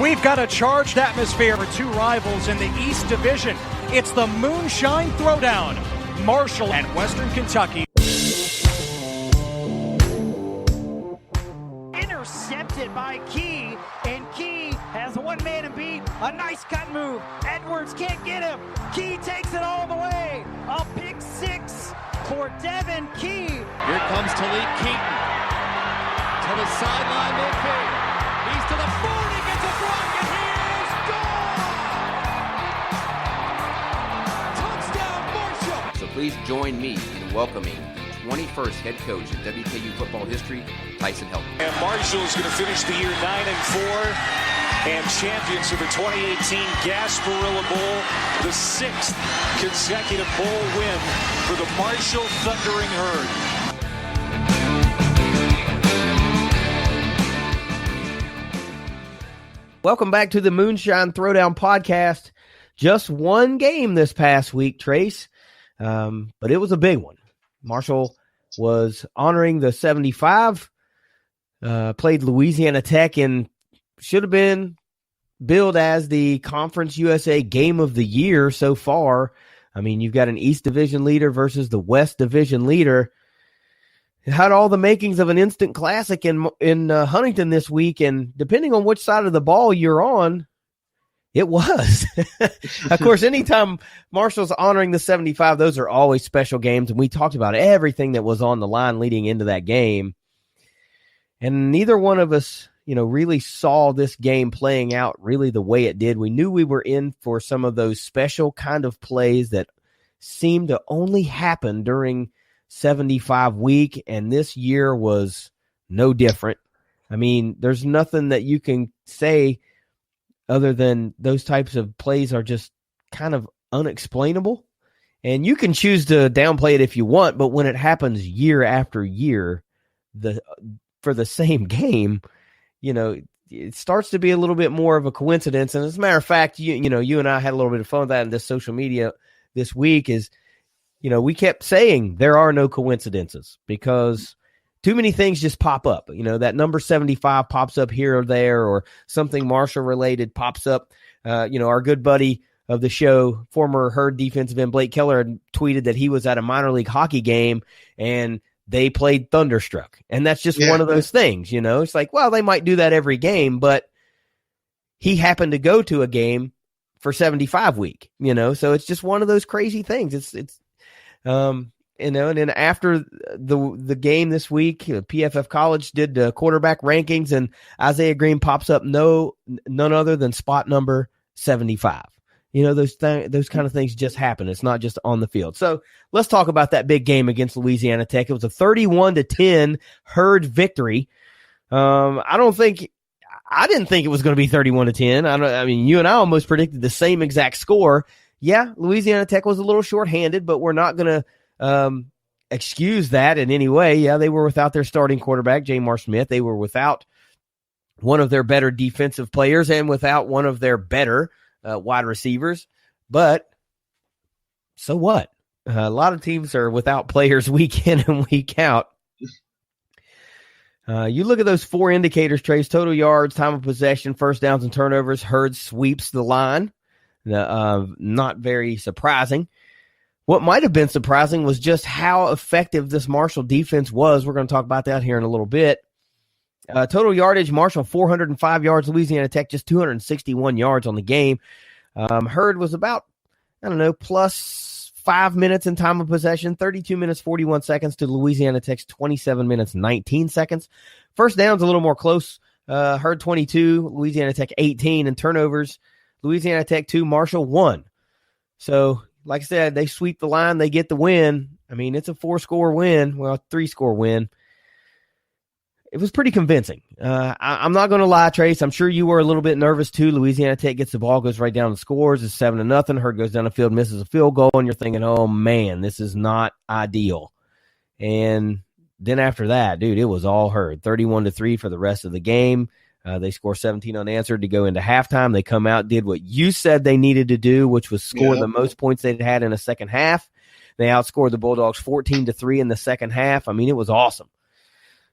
We've got a charged atmosphere for two rivals in the East Division. It's the Moonshine Throwdown. Marshall and Western Kentucky. Intercepted by Key, and Key has one man and beat. A nice cut move. Edwards can't get him. Key takes it all the way. A pick six for Devin Key. Here comes Talik Keaton to the sideline midfield. He's to the 40, gets a block, and here's goal! Touchdown, Marshall! So please join me in welcoming the 21st head coach in WKU football history, Tyson Helton. And Marshall's going to finish the year 9-4 and champions of the 2018 Gasparilla Bowl, the sixth consecutive bowl win for the Marshall Thundering Herd. Welcome back to the Moonshine Throwdown podcast. Just one game this past week, Trace, but it was a big one. Marshall was honoring the 75, played Louisiana Tech, and should have been billed as the Conference USA Game of the Year so far. I mean, you've got an East Division leader versus the West Division leader. It had all the makings of an instant classic in Huntington this week, and depending on which side of the ball you're on, it was. Of course, anytime Marshall's honoring the 75, those are always special games, and we talked about everything that was on the line leading into that game. And neither one of us, really saw this game playing out really the way it did. We knew we were in for some of those special kind of plays that seemed to only happen during 75 week, and this year was no different. I mean, there's nothing that you can say other than those types of plays are just kind of unexplainable. And you can choose to downplay it if you want, but when it happens year after year, for the same game, it starts to be a little bit more of a coincidence. And as a matter of fact, you and I had a little bit of fun with that in this social media this week is, we kept saying there are no coincidences because too many things just pop up. That number 75 pops up here or there, or something Marshall related pops up. Our good buddy of the show, former Herd defensive end Blake Keller, had tweeted that he was at a minor league hockey game and they played Thunderstruck. And that's just one of those things, it's like, well, they might do that every game, but he happened to go to a game for 75 week, so it's just one of those crazy things. And then after the game this week, PFF College did quarterback rankings, and Isaiah Green pops up none other than spot number 75. Those kind of things just happen. It's not just on the field. So let's talk about that big game against Louisiana Tech. It was a 31-10 Herd victory. I didn't think it was going to be 31-10. I mean, you and I almost predicted the same exact score. Yeah, Louisiana Tech was a little shorthanded, but we're not going to excuse that in any way. Yeah, they were without their starting quarterback, Jamar Smith. They were without one of their better defensive players and without one of their better wide receivers. But so what? A lot of teams are without players week in and week out. You look at those four indicators, Trace: total yards, time of possession, first downs and turnovers. Herd sweeps the line. Not very surprising. What might have been surprising was just how effective this Marshall defense was. We're going to talk about that here in a little bit. Total yardage, Marshall 405 yards, Louisiana Tech just 261 yards on the game. Herd was about, plus 5 minutes in time of possession, 32 minutes, 41 seconds to Louisiana Tech's 27 minutes, 19 seconds. First down's a little more close. Herd 22, Louisiana Tech 18, and turnovers, Louisiana Tech 2, Marshall 1. So, like I said, they sweep the line, they get the win. I mean, it's a 4-score win, 3-score win. It was pretty convincing. I'm not going to lie, Trace. I'm sure you were a little bit nervous too. Louisiana Tech gets the ball, goes right down and scores. It's 7-0. Herd goes down the field, misses a field goal, and you're thinking, oh, man, this is not ideal. And then after that, dude, it was all Herd. 31-3 for the rest of the game. They score 17 unanswered to go into halftime. They come out, did what you said they needed to do, which was score the most points they'd had in a second half. They outscored the Bulldogs 14-3 in the second half. I mean, it was awesome.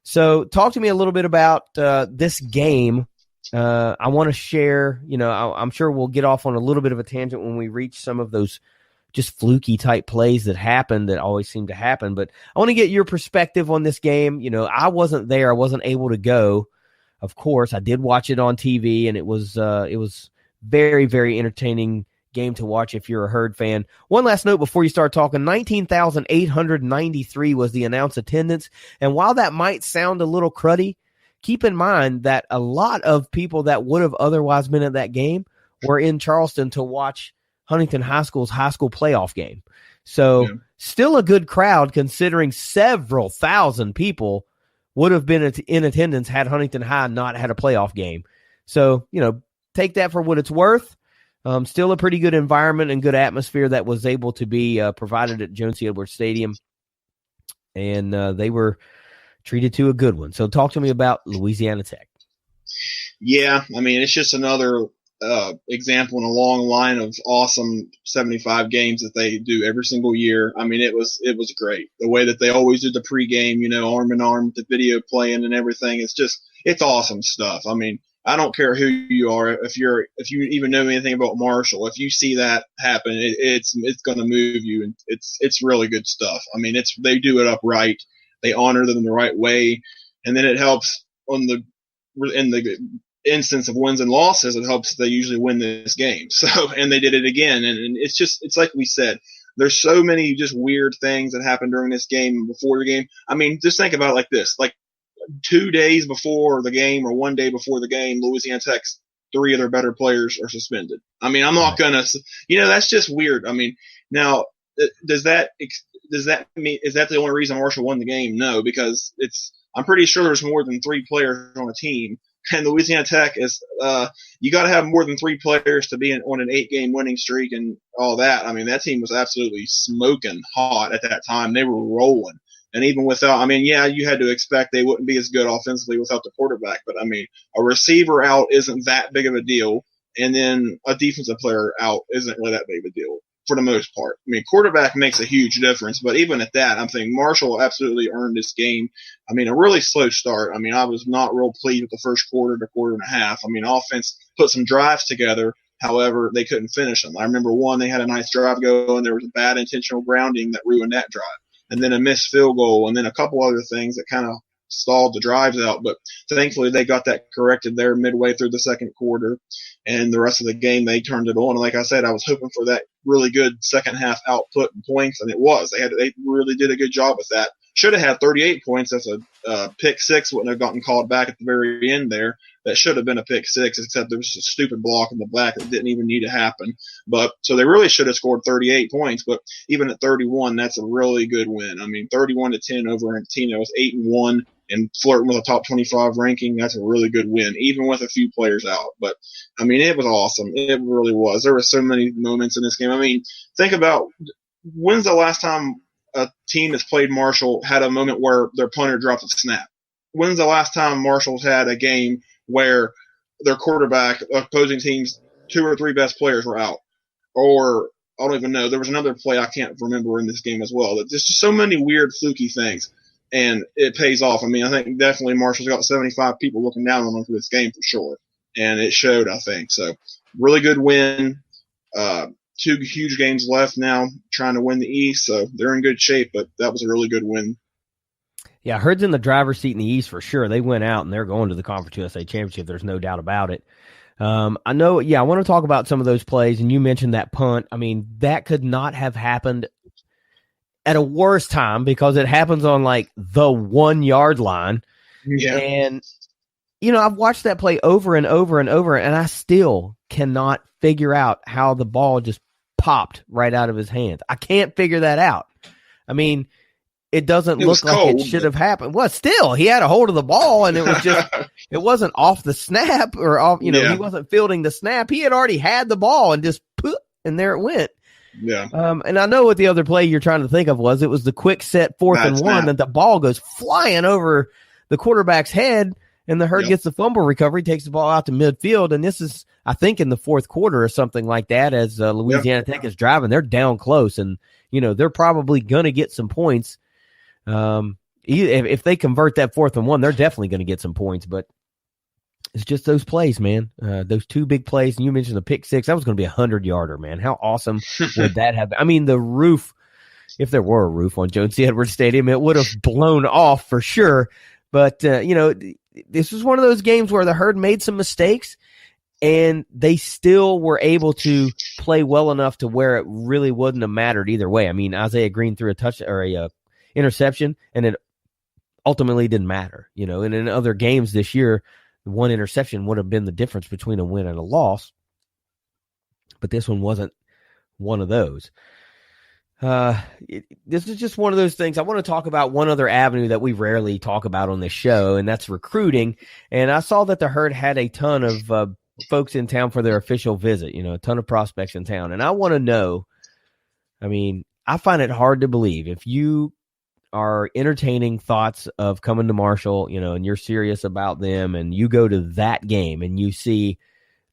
So talk to me a little bit about this game I want to share, I'm sure we'll get off on a little bit of a tangent when we reach some of those just fluky type plays that happen that always seem to happen. But I want to get your perspective on this game. I wasn't there. I wasn't able to go. Of course, I did watch it on TV, and it was very, very entertaining game to watch if you're a Herd fan. One last note before you start talking, 19,893 was the announced attendance. And while that might sound a little cruddy, keep in mind that a lot of people that would have otherwise been at that game were in Charleston to watch Huntington High School's high school playoff game. So still a good crowd considering several thousand people would have been in attendance had Huntington High not had a playoff game. So, take that for what it's worth. Still a pretty good environment and good atmosphere that was able to be provided at Jones C. Edwards Stadium. And they were treated to a good one. So talk to me about Louisiana Tech. Yeah, it's just another example in a long line of awesome 75 games that they do every single year. It was great. The way that they always do the pregame, arm in arm, the video playing and everything. It's awesome stuff. I don't care who you are. If you even know anything about Marshall, if you see that happen, it's going to move you, and it's really good stuff. They do it upright. They honor them the right way, and then it helps in the instance of wins and losses. It helps they usually win this game. So, and they did it again, and it's like we said. There's so many just weird things that happen during this game and before the game. Just think about it like this: 2 days before the game or 1 day before the game, Louisiana Tech's 3 of their better players are suspended. I'm not gonna, that's just weird. Now does that mean, is that the only reason Marshall won the game? No, because I'm pretty sure there's more than 3 players on a team, and Louisiana Tech is, you got to have more than 3 players to be on an 8-game winning streak and all that. That team was absolutely smoking hot at that time. They were rolling. And even without, you had to expect they wouldn't be as good offensively without the quarterback. But, a receiver out isn't that big of a deal. And then a defensive player out isn't really that big of a deal for the most part. Quarterback makes a huge difference. But even at that, I'm thinking Marshall absolutely earned this game. A really slow start. I was not real pleased with the first quarter to quarter and a half. Offense put some drives together. However, they couldn't finish them. I remember one, they had a nice drive go, and there was a bad intentional grounding that ruined that drive. And then a missed field goal, and then a couple other things that kind of stalled the drives out. But thankfully, they got that corrected there midway through the second quarter. And the rest of the game, they turned it on. And like I said, I was hoping for that really good second half output and points, and it was. They really did a good job with that. Should have had 38 points. That's a pick six wouldn't have gotten called back at the very end there. That should have been a pick six, except there was just a stupid block in the back that didn't even need to happen. But so they really should have scored 38 points. But even at 31, that's a really good win. 31-10 over a team that was 8-1 and flirting with a top 25 ranking. That's a really good win, even with a few players out. But it was awesome. It really was. There were so many moments in this game. Think about, when's the last time a team that's played Marshall had a moment where their punter dropped a snap? When's the last time Marshall's had a game where their quarterback, opposing teams' 2 or 3 best players were out? Or, I don't even know, there was another play I can't remember in this game as well. There's just so many weird, fluky things, and it pays off. I think definitely Marshall's got 75 people looking down on them for this game for sure, and it showed, I think. So, really good win. 2 huge games left now, trying to win the East, so they're in good shape, but that was a really good win. Yeah, Herd's in the driver's seat in the East for sure. They went out, and they're going to the Conference USA Championship. There's no doubt about it. I want to talk about some of those plays, and you mentioned that punt. That could not have happened at a worse time because it happens on, the 1 yard line. Yeah. And, I've watched that play over and over and over, and I still cannot figure out how the ball just popped right out of his hands. I can't figure that out. It doesn't look like it should have happened. Well, still, he had a hold of the ball, and it was just, it wasn't off the snap or off, he wasn't fielding the snap. He had already had the ball and just put, and there it went. Yeah. And I know what the other play you're trying to think of was. It was the quick set 4th and 1 that the ball goes flying over the quarterback's head, and the Herd gets the fumble recovery, takes the ball out to midfield. And this is, I think, in the 4th quarter or something like that, as Louisiana Tech is driving. They're down close, and, they're probably going to get some points. If they convert that 4th and 1, they're definitely going to get some points. But It's just those plays, man. Those two big plays. And you mentioned the pick six. That was going to be 100-yarder, man. How awesome would that have been? I mean, the roof, if there were a roof on Jones C. Edwards Stadium, it would have blown off for sure. But, this was one of those games where the Herd made some mistakes, and they still were able to play well enough to where it really wouldn't have mattered either way. I mean, Isaiah Green threw a interception, and it ultimately didn't matter. And in other games this year, one interception would have been the difference between a win and a loss. But this one wasn't one of those. This is just one of those things. I want to talk about one other avenue that we rarely talk about on this show, and that's recruiting. And I saw that the Herd had a ton of folks in town for their official visit, a ton of prospects in town. And I want to know, I find it hard to believe if you are entertaining thoughts of coming to Marshall, and you're serious about them, and you go to that game and you see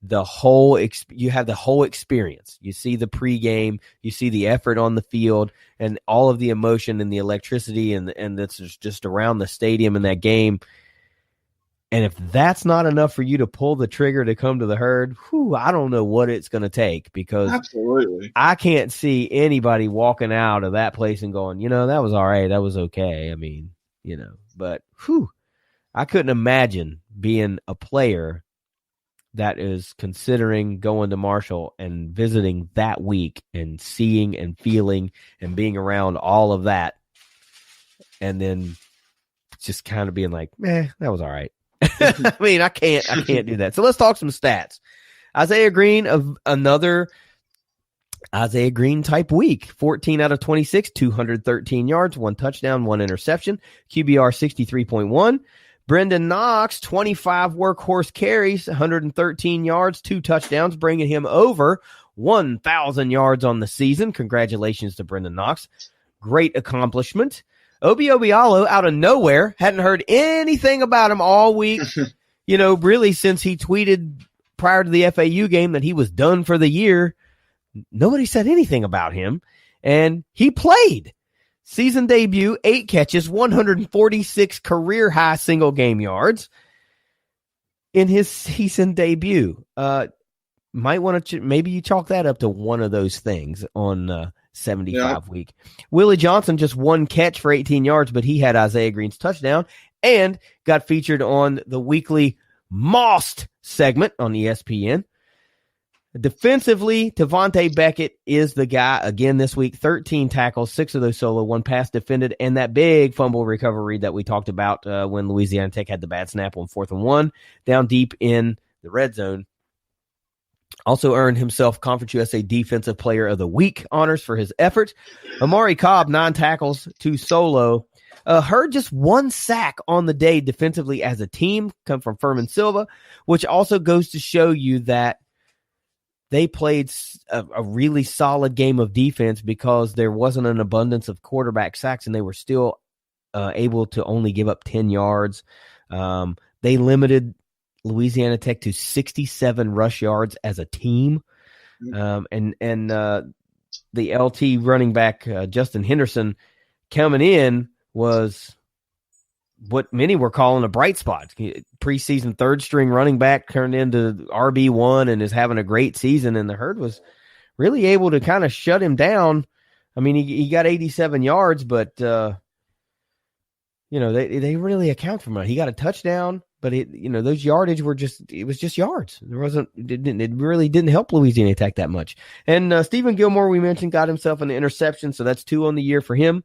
you have the whole experience. You see the pregame, you see the effort on the field, and all of the emotion and the electricity and that's just around the stadium in that game. And if that's not enough for you to pull the trigger to come to the Herd, I don't know what it's going to take, because absolutely, I can't see anybody walking out of that place and going, that was all right, that was okay. But I couldn't imagine being a player that is considering going to Marshall and visiting that week and seeing and feeling and being around all of that, and then just kind of being like, that was all right. I can't do that. So let's talk some stats. Isaiah Green, of another Isaiah Green type week, 14 out of 26, 213 yards, 1 touchdown, 1 interception, QBR 63.1. Brendan Knox, 25 workhorse carries, 113 yards, 2 touchdowns, bringing him over 1,000 yards on the season. Congratulations to Brendan Knox. Great accomplishment. Obi Obialo, out of nowhere, hadn't heard anything about him all week, really since he tweeted prior to the FAU game that he was done for the year. Nobody said anything about him, and he played. Season debut, 8 catches, 146 career-high single-game yards in his season debut. Might want to maybe you chalk that up to one of those things on 75 week. Willie Johnson, just 1 catch for 18 yards, but he had Isaiah Green's touchdown and got featured on the weekly Mossed segment on ESPN. Defensively, Devontae Beckett is the guy again this week. 13 tackles, 6 of those solo, 1 pass defended, and that big fumble recovery that we talked about when Louisiana Tech had the bad snap on 4th and 1 down deep in the red zone. Also earned himself Conference USA Defensive Player of the Week honors for his effort. Amari Cobb, 9 tackles, 2 solo. Herd just 1 sack on the day defensively as a team, come from Furman Silva, which also goes to show you that they played a really solid game of defense because there wasn't an abundance of quarterback sacks, and they were still able to only give up 10 yards. They limited Louisiana Tech to 67 rush yards as a team. And the LT running back, Justin Henderson, coming in was what many were calling a bright spot. Preseason 3rd-string running back turned into RB1 and is having a great season, and the Herd was really able to kind of shut him down. He got 87 yards, but they really account for him. He got a touchdown, but those yardage it was just yards. It really didn't help Louisiana Tech that much. And Stephen Gilmore, we mentioned, got himself an interception, so that's 2 on the year for him.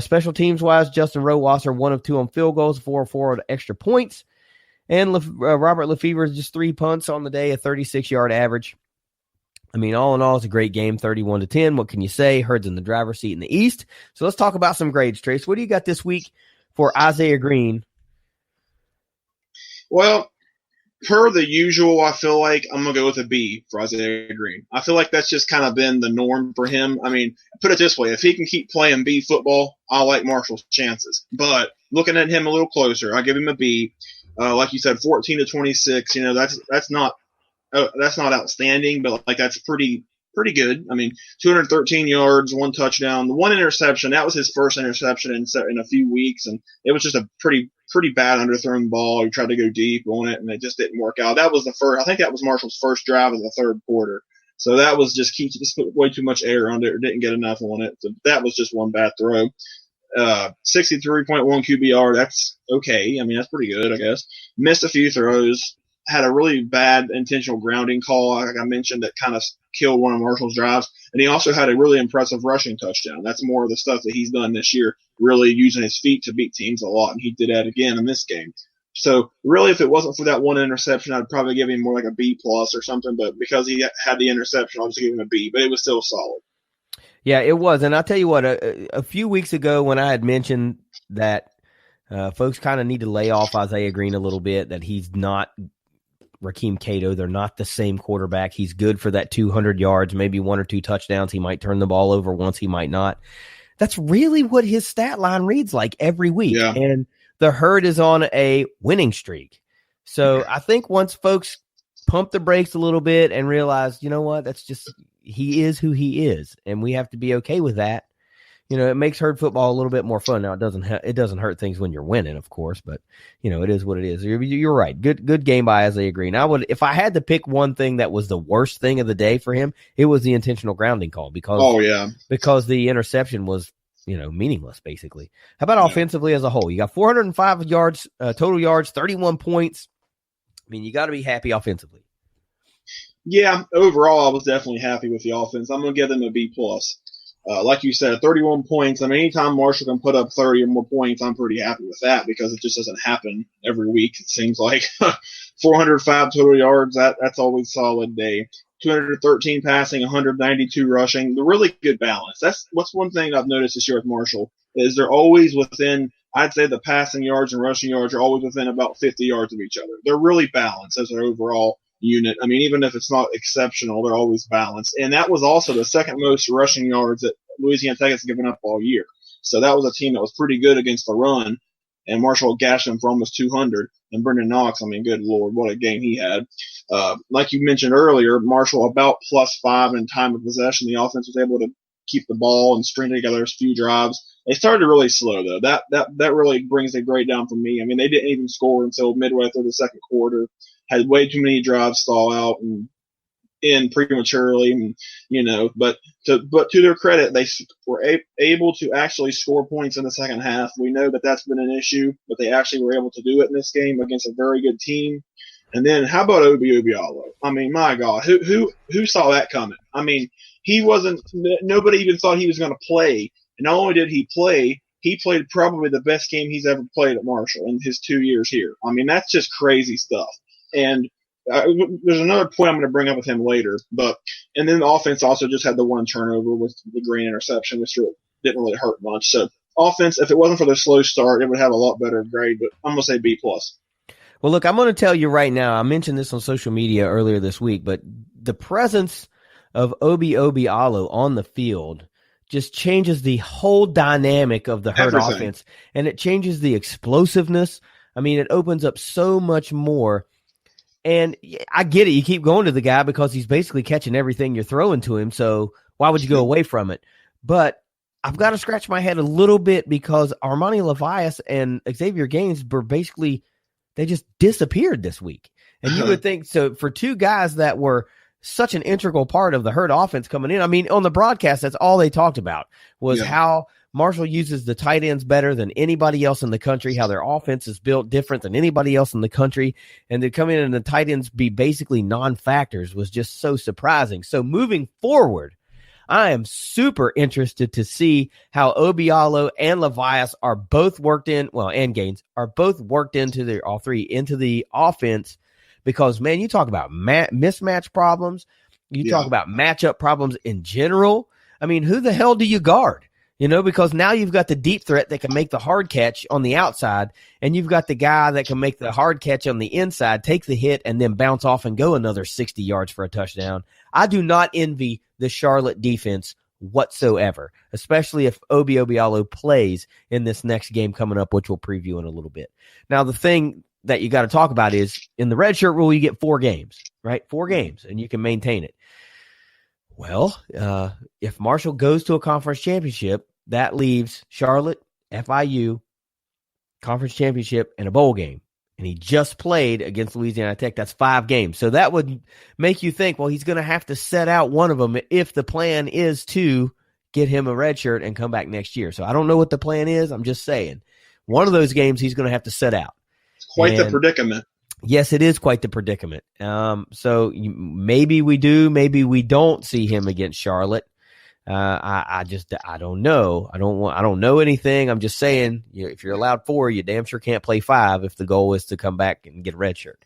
Special teams wise, Justin Rowasser 1 of 2 on field goals, 4 of 4 on extra points, and Robert Lefevre just 3 punts on the day, a 36-yard average. All in all, it's a great game, 31-10. What can you say? Herd's in the driver's seat in the East. So let's talk about some grades, Trace. What do you got this week for Isaiah Green? Well, per the usual, I feel like I'm going to go with a B for Isaiah Green. I feel like that's just kind of been the norm for him. Put it this way, if he can keep playing B football, I like Marshall's chances. But looking at him a little closer, I give him a B. Like you said, 14 to 26, that's not outstanding, but that's pretty pretty good. I mean, 213 yards, 1 touchdown, the 1 interception. That was his first interception in a few weeks, and it was just a pretty bad underthrown ball. He tried to go deep on it, and it just didn't work out. That was I think that was Marshall's first drive of the third quarter. So that was just put way too much air on it, or didn't get enough on it. So that was just one bad throw. 63.1 QBR. That's okay. I mean, that's pretty good, I guess. Missed a few throws. Had a really bad intentional grounding call, like I mentioned, that kind of killed one of Marshall's drives. And he also had a really impressive rushing touchdown. That's more of the stuff that he's done this year, really using his feet to beat teams a lot. And he did that again in this game. So really, if it wasn't for that one interception, I'd probably give him more like a B+ or something. But because he had the interception, I'll just give him a B. But it was still solid. Yeah, it was. And I'll tell you what, a few weeks ago when I had mentioned that folks kind of need to lay off Isaiah Green a little bit, that he's not Rakeem Cato. They're not the same quarterback. He's good for that 200 yards, maybe 1 or 2 touchdowns. He might turn the ball over once, he might not. That's really what his stat line reads like every week. Yeah. And the Herd is on a winning streak. So I think once folks pump the brakes a little bit and realize, you know what, that's just, he is who he is, and we have to be okay with that. You know, it makes Herd football a little bit more fun. Now, it doesn't hurt things when you're winning, of course, but you know, it is what it is. You're right. Good game by Isaiah Green. If I had to pick one thing that was the worst thing of the day for him, it was the intentional grounding call because the interception was, you know, meaningless basically. How about offensively as a whole? You got 405 yards, total yards, 31 points. I mean, you got to be happy offensively. Yeah, overall, I was definitely happy with the offense. I'm going to give them a B+. Like you said, 31 points. I mean, anytime Marshall can put up 30 or more points, I'm pretty happy with that because it just doesn't happen every week. It seems like 405 total yards. That's always a solid day. 213 passing, 192 rushing. The really good balance. That's what's one thing I've noticed this year with Marshall is they're always within. I'd say the passing yards and rushing yards are always within about 50 yards of each other. They're really balanced as an overall unit. I mean, even if it's not exceptional, they're always balanced. And that was also the second most rushing yards that Louisiana Tech has given up all year. So that was a team that was pretty good against the run, and Marshall gashed them for almost 200. And Brendan Knox, I mean, good Lord, what a game he had. Like you mentioned earlier, Marshall about +5 in time of possession. The offense was able to keep the ball and string together a few drives. They started really slow, though. That really brings the grade down for me. I mean, they didn't even score until midway through the second quarter. Had way too many drives stall out and end prematurely, and, you know. But to their credit, they were able to actually score points in the second half. We know that that's been an issue, but they actually were able to do it in this game against a very good team. And then how about Obi Obialo? I mean, my God, who saw that coming? I mean, nobody even thought he was going to play. And not only did he play, he played probably the best game he's ever played at Marshall in his 2 years here. I mean, that's just crazy stuff. And there's another point I'm going to bring up with him later. And then the offense also just had the one turnover with the Green interception, which didn't really hurt much. So offense, if it wasn't for the slow start, it would have a lot better grade. But I'm going to say B+. Well, look, I'm going to tell you right now, I mentioned this on social media earlier this week, but the presence of Obi Obialo on the field just changes the whole dynamic of the Herd offense, and it changes the explosiveness. I mean, it opens up so much more. And I get it. You keep going to the guy because he's basically catching everything you're throwing to him. So why would you go away from it? But I've got to scratch my head a little bit because Armani Levias and Xavier Gaines were basically, they just disappeared this week. And you would think, so for two guys that were such an integral part of the Herd offense coming in, I mean, on the broadcast, that's all they talked about was how Marshall uses the tight ends better than anybody else in the country, how their offense is built different than anybody else in the country, and to come in and the tight ends be basically non-factors was just so surprising. So moving forward, I am super interested to see how Obialo and Levias are both worked in, and Gaines are both worked into all three into the offense, because, man, you talk about mismatch problems, you talk about matchup problems in general. I mean, who the hell do you guard? You know, because now you've got the deep threat that can make the hard catch on the outside, and you've got the guy that can make the hard catch on the inside, take the hit, and then bounce off and go another 60 yards for a touchdown. I do not envy the Charlotte defense whatsoever, especially if Obi Obialo plays in this next game coming up, which we'll preview in a little bit. Now, the thing that you got to talk about is in the redshirt rule, you get 4 games, right? 4 games, and you can maintain it. Well, if Marshall goes to a conference championship, that leaves Charlotte, FIU, conference championship, and a bowl game. And he just played against Louisiana Tech. That's 5 games. So that would make you think, well, he's going to have to set out one of them if the plan is to get him a red shirt and come back next year. So I don't know what the plan is. I'm just saying. One of those games he's going to have to set out. It's quite the predicament. Yes, it is quite the predicament. So maybe we do, maybe we don't see him against Charlotte. I don't know. I don't know anything. I'm just saying, if you're allowed 4, you damn sure can't play 5 if the goal is to come back and get a red shirt.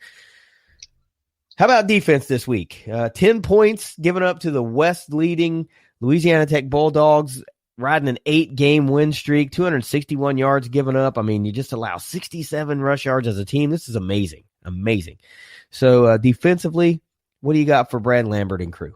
How about defense this week? 10 points given up to the West leading Louisiana Tech Bulldogs, riding an 8-game win streak, 261 yards given up. I mean, you just allow 67 rush yards as a team. This is amazing. Amazing. So defensively, what do you got for Brad Lambert and crew?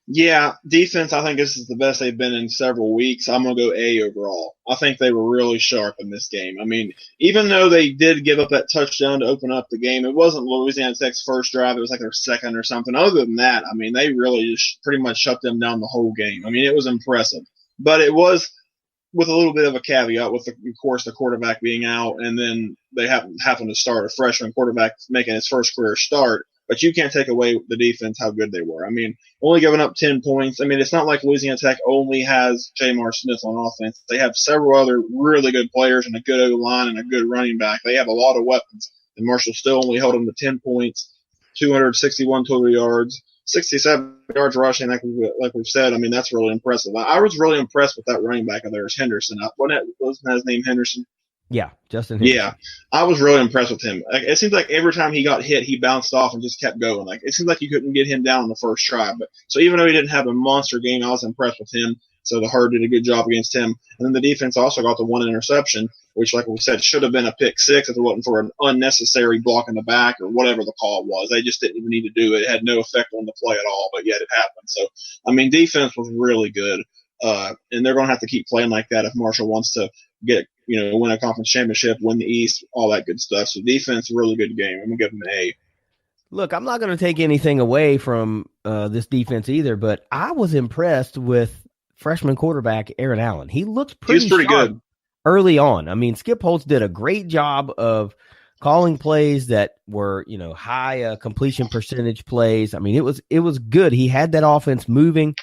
Yeah, defense, I think this is the best they've been in several weeks. I'm going to go A overall. I think they were really sharp in this game. I mean, even though they did give up that touchdown to open up the game, it wasn't Louisiana Tech's first drive. It was like their second or something. Other than that, I mean, they really just pretty much shut them down the whole game. I mean, it was impressive. But it was with a little bit of a caveat with, of course, the quarterback being out, and then they happen to start a freshman quarterback making his first career start. But you can't take away the defense how good they were. I mean, only giving up 10 points. I mean, it's not like Louisiana Tech only has Jamar Smith on offense. They have several other really good players and a good O-line and a good running back. They have a lot of weapons. And Marshall still only held them to 10 points, 261 total yards, 67 yards rushing, like we've said. I mean, that's really impressive. I was really impressed with that running back of theirs, Henderson. Wasn't that his name, Henderson? Yeah, Justin Henderson. Yeah, I was really impressed with him. Like, it seems like every time he got hit, he bounced off and just kept going. Like, it seems like you couldn't get him down on the first try. But so even though he didn't have a monster game, I was impressed with him. So the Herd did a good job against him. And then the defense also got the 1 interception, which, like we said, should have been a pick 6 if it wasn't for an unnecessary block in the back or whatever the call was. They just didn't even need to do it. It had no effect on the play at all, but yet it happened. So, I mean, defense was really good. And they're going to have to keep playing like that if Marshall wants to win a conference championship, win the East, all that good stuff. So defense, really good game. I'm going to give them an A. Look, I'm not going to take anything away from this defense either, but I was impressed with freshman quarterback Aaron Allen. He looked pretty good early on. I mean, Skip Holtz did a great job of calling plays that were, high completion percentage plays. I mean, it was good. He had that offense moving.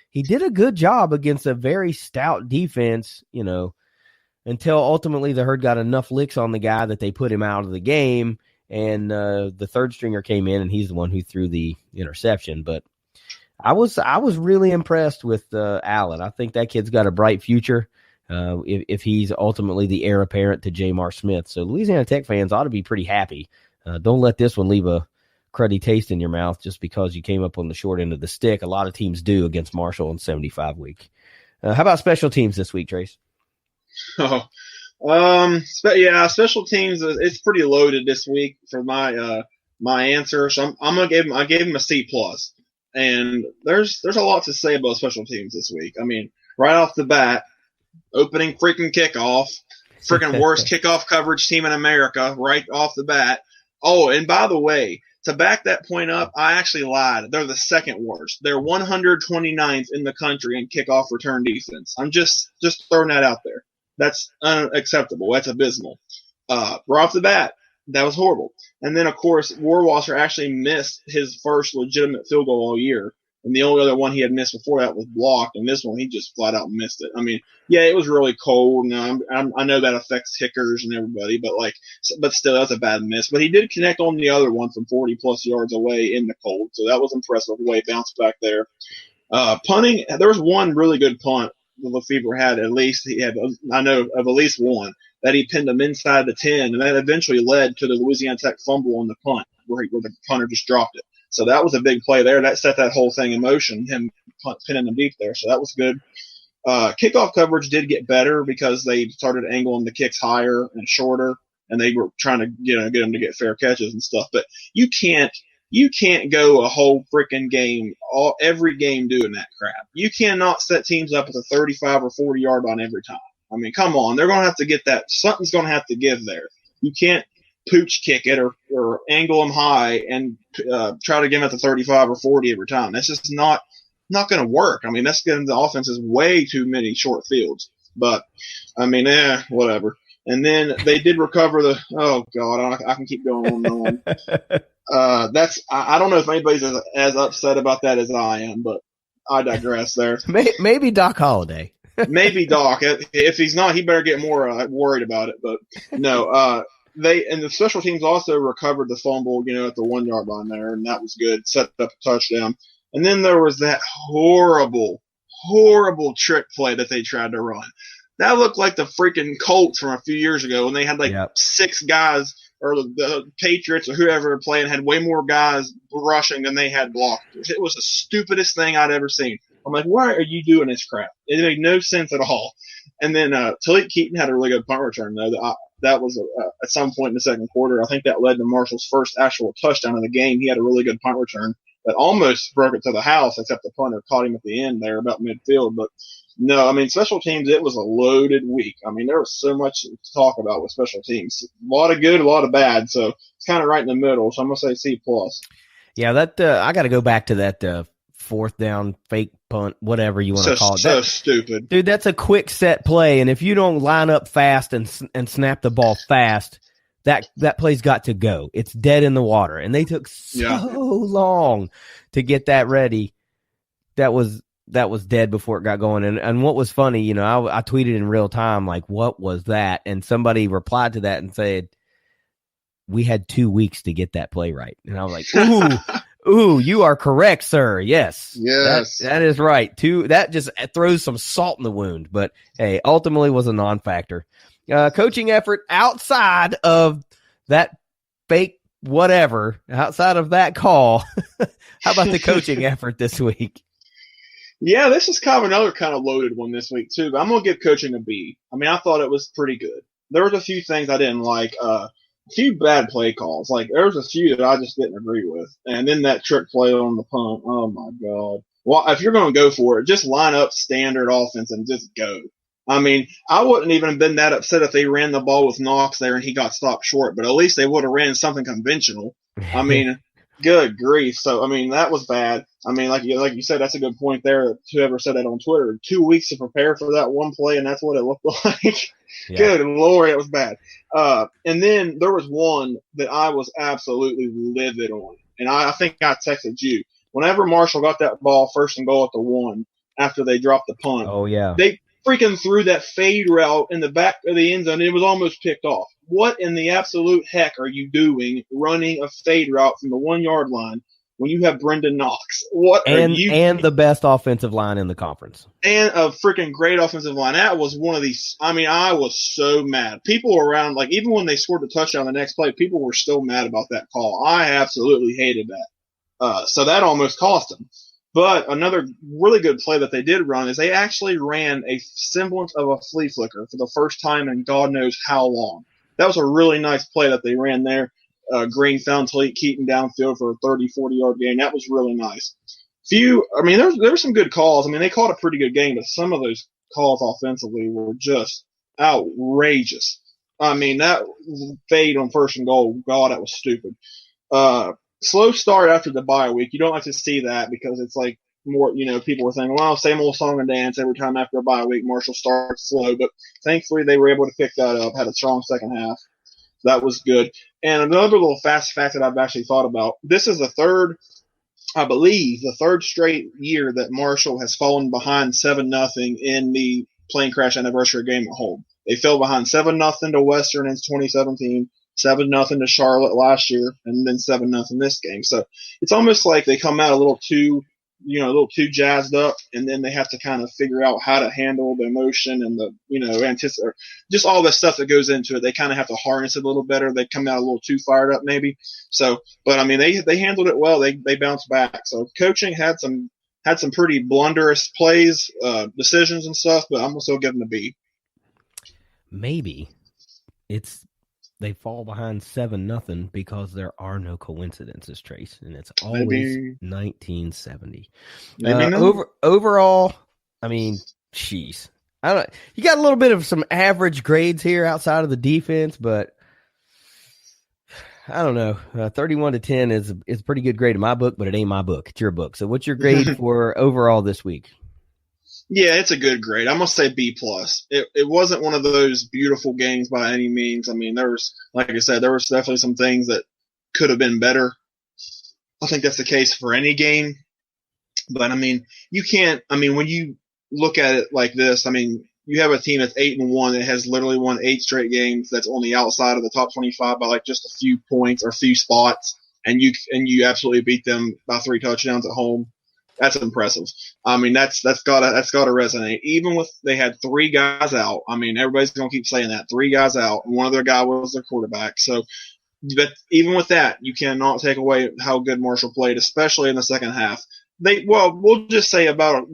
He did a good job against a very stout defense, until ultimately the Herd got enough licks on the guy that they put him out of the game, and the third stringer came in, and he's the one who threw the interception. But I was really impressed with Allen. I think that kid's got a bright future if he's ultimately the heir apparent to Jamar Smith. So Louisiana Tech fans ought to be pretty happy. Don't let this one leave a cruddy taste in your mouth just because you came up on the short end of the stick. A lot of teams do against Marshall in 75 week. How about special teams this week, Trace? Special teams. It's pretty loaded this week for my answer. So I gave him a C+. And there's a lot to say about special teams this week. I mean, right off the bat, opening freaking kickoff, freaking worst kickoff coverage team in America right off the bat. Oh, and by the way, to back that point up, I actually lied. They're the second worst. They're 129th in the country in kickoff return defense. I'm just throwing that out there. That's unacceptable. That's abysmal. Right off the bat, that was horrible. And then, of course, Warwasser actually missed his first legitimate field goal all year. And the only other one he had missed before that was blocked. And this one, he just flat out missed it. I mean, yeah, it was really cold. And I know that affects kickers and everybody, but still, that's a bad miss. But he did connect on the other one from 40-plus yards away in the cold. So that was impressive the way he bounced back there. Punting, there was one really good punt that Lefevre had. I know of at least one that he pinned him inside the 10, and that eventually led to the Louisiana Tech fumble on the punt where the punter just dropped it. So that was a big play there. That set that whole thing in motion, him pinning them deep there. So that was good. Kickoff coverage did get better because they started angling the kicks higher and shorter, and they were trying to get them to get fair catches and stuff. But you can't go a whole freaking game, every game doing that crap. You cannot set teams up with a 35 or 40 yard line every time. I mean, come on. They're going to have to get that. Something's going to have to give there. You can't pooch kick it or angle them high and try to get them at the 35 or 40 every time. That's just not not going to work. I mean, that's getting the offense is way too many short fields. But I mean, whatever. And then they did recover oh God, I can keep going on and on. I don't know if anybody's as upset about that as I am, but I digress there. Maybe Doc Holliday. Maybe Doc. If he's not, he better get more worried about it. But no, the special teams also recovered the fumble, at the 1 yard line there, and that was good. Set up a touchdown. And then there was that horrible trick play that they tried to run. That looked like the freaking Colts from a few years ago when they had 6 guys, or the Patriots or whoever playing had way more guys rushing than they had blockers. It was the stupidest thing I'd ever seen. I'm like, why are you doing this crap? It made no sense at all. And then Talik Keaton had a really good punt return, though. That was at some point in the second quarter. I think that led to Marshall's first actual touchdown of the game. He had a really good punt return that almost broke it to the house, except the punter caught him at the end there about midfield. But no, I mean, special teams, it was a loaded week. I mean, there was so much to talk about with special teams. A lot of good, a lot of bad. So it's kind of right in the middle. So I'm going to say C+. Yeah, that I got to go back to that fourth down fake punt, whatever you want to call it. So stupid. Dude, that's a quick set play. And if you don't line up fast and snap the ball fast, that play's got to go. It's dead in the water. And they took so long to get that ready. That was dead before it got going. And what was funny, I tweeted in real time, like, what was that? And somebody replied to that and said, we had 2 weeks to get that play right. And I was like, ooh, you are correct, sir. Yes. That is right. That just throws some salt in the wound. But hey, ultimately was a non-factor. Coaching effort outside of that fake whatever, outside of that call. How about the coaching effort this week? Yeah, this is kind of another kind of loaded one this week, too. But I'm going to give coaching a B. I mean, I thought it was pretty good. There was a few things I didn't like. A few bad play calls. Like, there was a few that I just didn't agree with. And then that trick play on the punt. Oh, my God. Well, if you're going to go for it, just line up standard offense and just go. I mean, I wouldn't even have been that upset if they ran the ball with Knox there and he got stopped short. But at least they would have ran something conventional. I mean, good grief. So, I mean, that was bad. I mean, like you said, that's a good point there. Whoever said that on Twitter, 2 weeks to prepare for that one play, and that's what it looked like. Yeah. Good Lord, it was bad. And then there was one that I was absolutely livid on, and I think I texted you. Whenever Marshall got that ball first and goal at the 1 after they dropped the punt, they freaking threw that fade route in the back of the end zone, and it was almost picked off. What in the absolute heck are you doing running a fade route from the 1 yard line when you have Brendan Knox? And the best offensive line in the conference. And a freaking great offensive line. That was one of these. I mean, I was so mad. People around, like, even when they scored the touchdown the next play, people were still mad about that call. I absolutely hated that. So that almost cost them. But another really good play that they did run is they actually ran a semblance of a flea flicker for the first time in God knows how long. That was a really nice play that they ran there. Green found Talik Keaton downfield for a 30, 40-yard gain. That was really nice. There were some good calls. I mean, they called a pretty good game, but some of those calls offensively were just outrageous. I mean, that fade on first and goal, God, that was stupid. Slow start after the bye week. You don't like to see that because it's like more, people were saying, well, same old song and dance every time after a bye week. Marshall starts slow, but thankfully they were able to pick that up, had a strong second half. That was good. And another little fast fact that I've actually thought about, this is the third straight year that Marshall has fallen behind 7-0 in the plane crash anniversary game at home. They fell behind 7-0 to Western in 2017, 7-0 to Charlotte last year, and then 7-0 this game. So it's almost like they come out a little too jazzed up, and then they have to kind of figure out how to handle the emotion and the, just all the stuff that goes into it. They kind of have to harness it a little better. They come out a little too fired up maybe. So, but I mean, they handled it well. They bounced back. So coaching had some pretty blunderous plays, decisions and stuff, but I'm going to still give them a B. Maybe they fall behind 7-0 because there are no coincidences, Trace, and it's always 1970. Overall, I mean, jeez, you got a little bit of some average grades here outside of the defense, but I don't know. 31-10 is a pretty good grade in my book, but it ain't my book. It's your book. So what's your grade for overall this week? Yeah, it's a good grade. I'm gonna say B+. It wasn't one of those beautiful games by any means. I mean, there was, like I said, there was definitely some things that could have been better. I think that's the case for any game. But I mean, you can't. I mean, when you look at it like this, I mean, you have a team that's 8-1 that has literally won 8 straight games. That's on the outside of the top 25 by like just a few points or a few spots, and you absolutely beat them by 3 touchdowns at home. That's impressive. I mean, that's gotta resonate. Even with they had 3 guys out. I mean, everybody's gonna keep saying that 3 guys out, and one of their guys was their quarterback. So, but even with that, you cannot take away how good Marshall played, especially in the second half. We'll just say about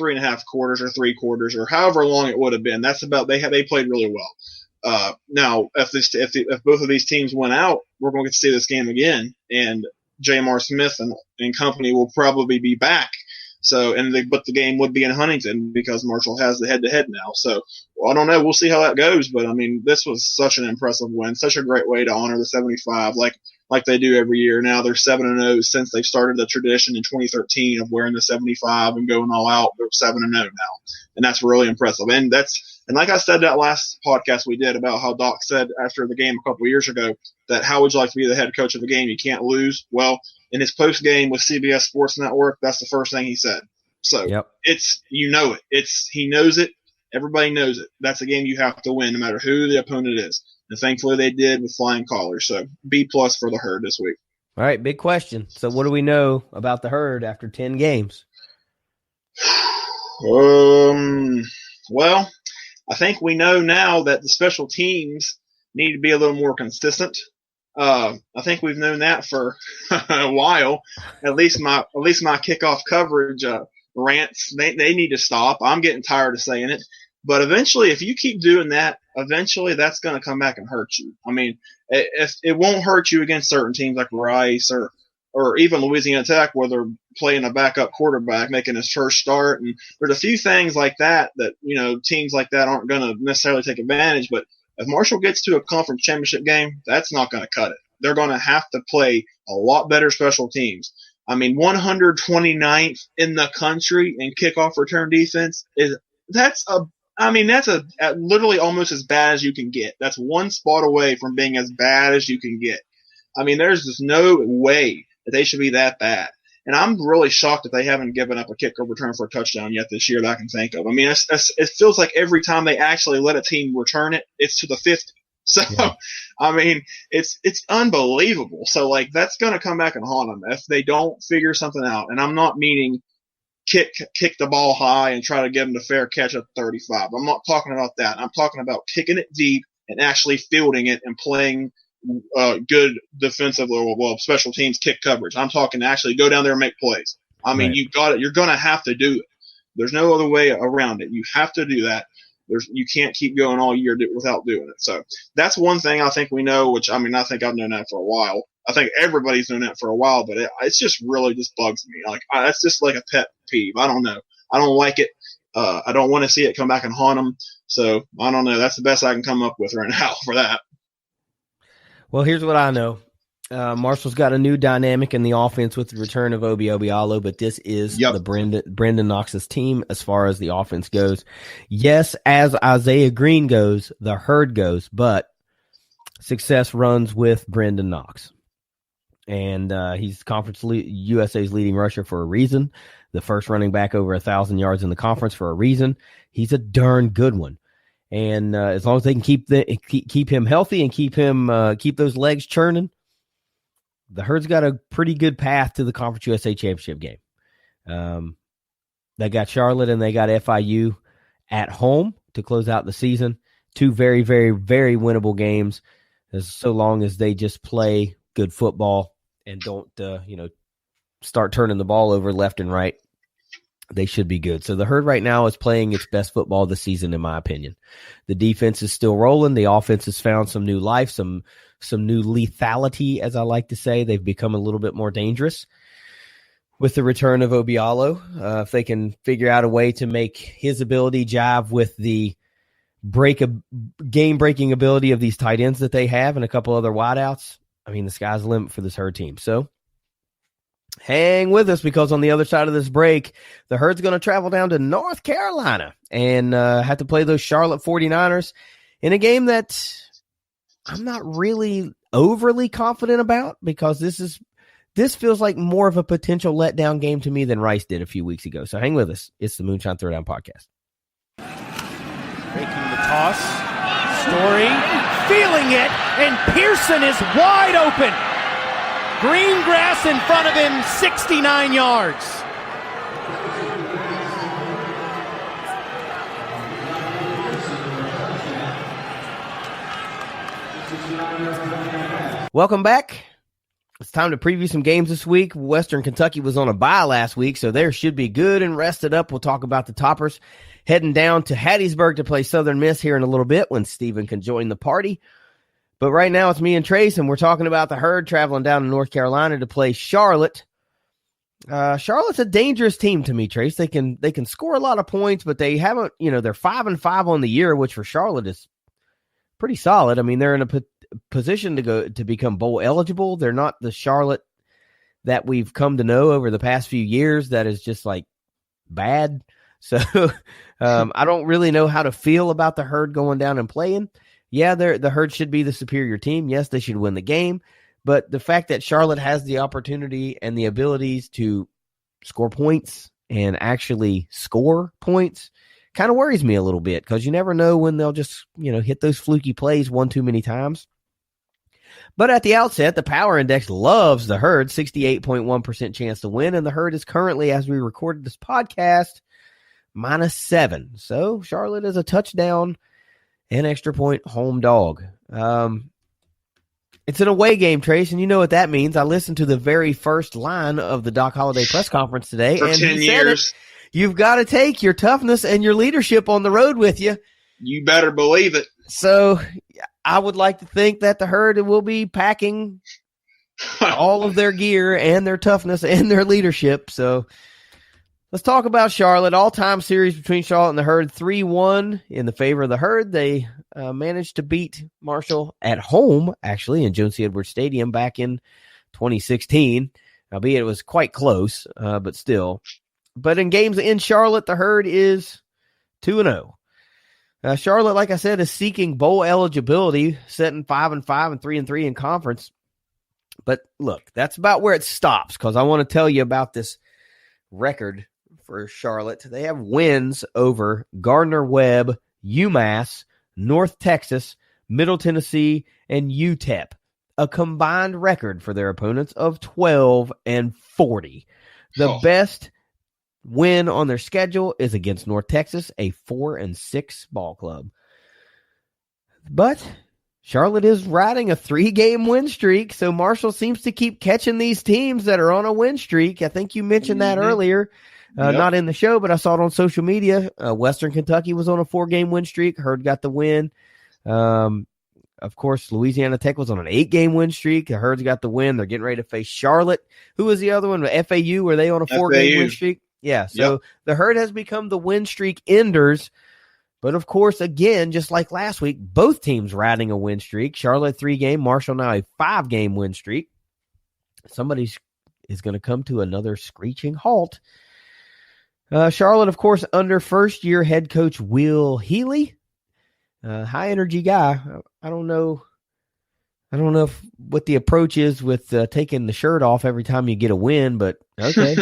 3.5 quarters or 3 quarters or however long it would have been. That's about they played really well. Now, if both of these teams went out, we're going to get to see this game again, and J.M.R. Smith and company will probably be back. So, but the game would be in Huntington because Marshall has the head-to-head now. So, I don't know. We'll see how that goes. But I mean, this was such an impressive win, such a great way to honor the 75, like they do every year. Now they're 7-0 since they started the tradition in 2013 of wearing the 75 and going all out. They're 7-0 now, and that's really impressive. And like I said that last podcast we did about how Doc said after the game a couple of years ago that how would you like to be the head coach of the game? You can't lose. Well, in his post game with CBS Sports Network, that's the first thing he said. So It's he knows it. Everybody knows it. That's a game you have to win no matter who the opponent is. And thankfully they did with flying colors. So B+ for the Herd this week. All right, big question. So what do we know about the Herd after 10 games? Well, I think we know now that the special teams need to be a little more consistent. I think we've known that for a while. At least my kickoff coverage rants, they need to stop. I'm getting tired of saying it. But eventually, if you keep doing that, eventually that's going to come back and hurt you. I mean, it won't hurt you against certain teams like Rice or even Louisiana Tech where they're playing a backup quarterback, making his first start. And there's a few things like that, teams like that aren't going to necessarily take advantage. But if Marshall gets to a conference championship game, that's not going to cut it. They're going to have to play a lot better special teams. I mean, 129th in the country in kickoff return defense that's literally almost as bad as you can get. That's one spot away from being as bad as you can get. I mean, there's just no way that they should be that bad. And I'm really shocked that they haven't given up a kick or return for a touchdown yet this year that I can think of. I mean, it feels like every time they actually let a team return it, it's to the 50. So, yeah. I mean, it's unbelievable. So, like, that's going to come back and haunt them if they don't figure something out. And I'm not meaning kick the ball high and try to get them to fair catch at 35. I'm not talking about that. I'm talking about kicking it deep and actually fielding it and playing good defensive or special teams kick coverage. I'm talking to actually go down there and make plays. I mean, right. You got it. You're going to have to do it. There's no other way around it. You have to do that. You can't keep going all year without doing it. So that's one thing I think we know, which, I mean, I think I've known that for a while. I think everybody's known that for a while, but it's just really just bugs me. Like, that's just like a pet peeve. I don't know. I don't like it. I don't want to see it come back and haunt them. So I don't know. That's the best I can come up with right now for that. Well, here's what I know. Marshall's got a new dynamic in the offense with the return of Obi Obialo, but this is the Brendan Knox's team as far as the offense goes. Yes, as Isaiah Green goes, the Herd goes, but success runs with Brendan Knox. And he's Conference USA's leading rusher for a reason. The first running back over 1,000 yards in the conference for a reason. He's a darn good one. And as long as they can keep him healthy and keep those legs churning, the Herd's got a pretty good path to the Conference USA Championship game. They got Charlotte and they got FIU at home to close out the season. 2 very, very, very winnable games, as so long as they just play good football and don't start turning the ball over left and right. They should be good. So the Herd right now is playing its best football of the season, in my opinion. The defense is still rolling. The offense has found some new life, some new lethality, as I like to say. They've become a little bit more dangerous with the return of Obialo. If they can figure out a way to make his ability jive with the game-breaking ability of these tight ends that they have and a couple other wideouts, I mean, the sky's the limit for this Herd team. So hang with us, because on the other side of this break, the Herd's going to travel down to North Carolina and have to play those Charlotte 49ers in a game that I'm not really overly confident about, because this feels like more of a potential letdown game to me than Rice did a few weeks ago. So hang with us. It's the Moonshine Throwdown podcast. Making the toss. Story feeling it, and Pearson is wide open. Green grass in front of him, 69 yards. Welcome back. It's time to preview some games this week. Western Kentucky was on a bye last week, so they should be good and rested up. We'll talk about the Toppers heading down to Hattiesburg to play Southern Miss here in a little bit when Steven can join the party. But right now it's me and Trace, and we're talking about the Herd traveling down to North Carolina to play Charlotte. Charlotte's a dangerous team to me, Trace. They can score a lot of points, but they haven't, they're 5-5 on the year, which for Charlotte is pretty solid. I mean, they're in a position to become bowl eligible. They're not the Charlotte that we've come to know over the past few years that is just like bad. So I don't really know how to feel about the Herd going down and playing. Yeah, the Herd should be the superior team. Yes, they should win the game. But the fact that Charlotte has the opportunity and the abilities to score points and actually score points kind of worries me a little bit, because you never know when they'll just, hit those fluky plays one too many times. But at the outset, the Power Index loves the Herd, 68.1% chance to win, and the Herd is currently, as we recorded this podcast, -7. So Charlotte is a touchdown and extra point home dog. It's an away game, Trace, and you know what that means. I listened to the very first line of the Doc Holliday press conference today, For and 10 he said years. You've got to take your toughness and your leadership on the road with you. You better believe it. So I would like to think that the Herd will be packing all of their gear and their toughness and their leadership. So let's talk about Charlotte. All-time series between Charlotte and the Herd, 3-1 in the favor of the Herd. They managed to beat Marshall at home, actually, in Jones C. Edwards Stadium back in 2016, albeit it was quite close, but still. But in games in Charlotte, the Herd is 2-0. Charlotte, like I said, is seeking bowl eligibility, setting 5-5 and 3-3 in conference. But look, that's about where it stops, because I want to tell you about this record for Charlotte. They have wins over Gardner-Webb, UMass, North Texas, Middle Tennessee, and UTEP. A combined record for their opponents of 12-40. The best win on their schedule is against North Texas, a 4-6 ball club. But Charlotte is riding a 3-game win streak, so Marshall seems to keep catching these teams that are on a win streak. I think you mentioned that earlier, not in the show, but I saw it on social media. Western Kentucky was on a 4-game win streak. Herd got the win. Of course, Louisiana Tech was on an 8-game win streak. The Herd's got the win. They're getting ready to face Charlotte. Who was the other one? FAU, were they on a 4-game win streak? Yeah, so the Herd has become the win streak enders. But, of course, again, just like last week, both teams riding a win streak. Charlotte 3-game, Marshall now a 5-game win streak. Somebody is going to come to another screeching halt. Charlotte, of course, under first-year head coach Will Healy. High-energy guy. I don't know what the approach is with taking the shirt off every time you get a win, but okay,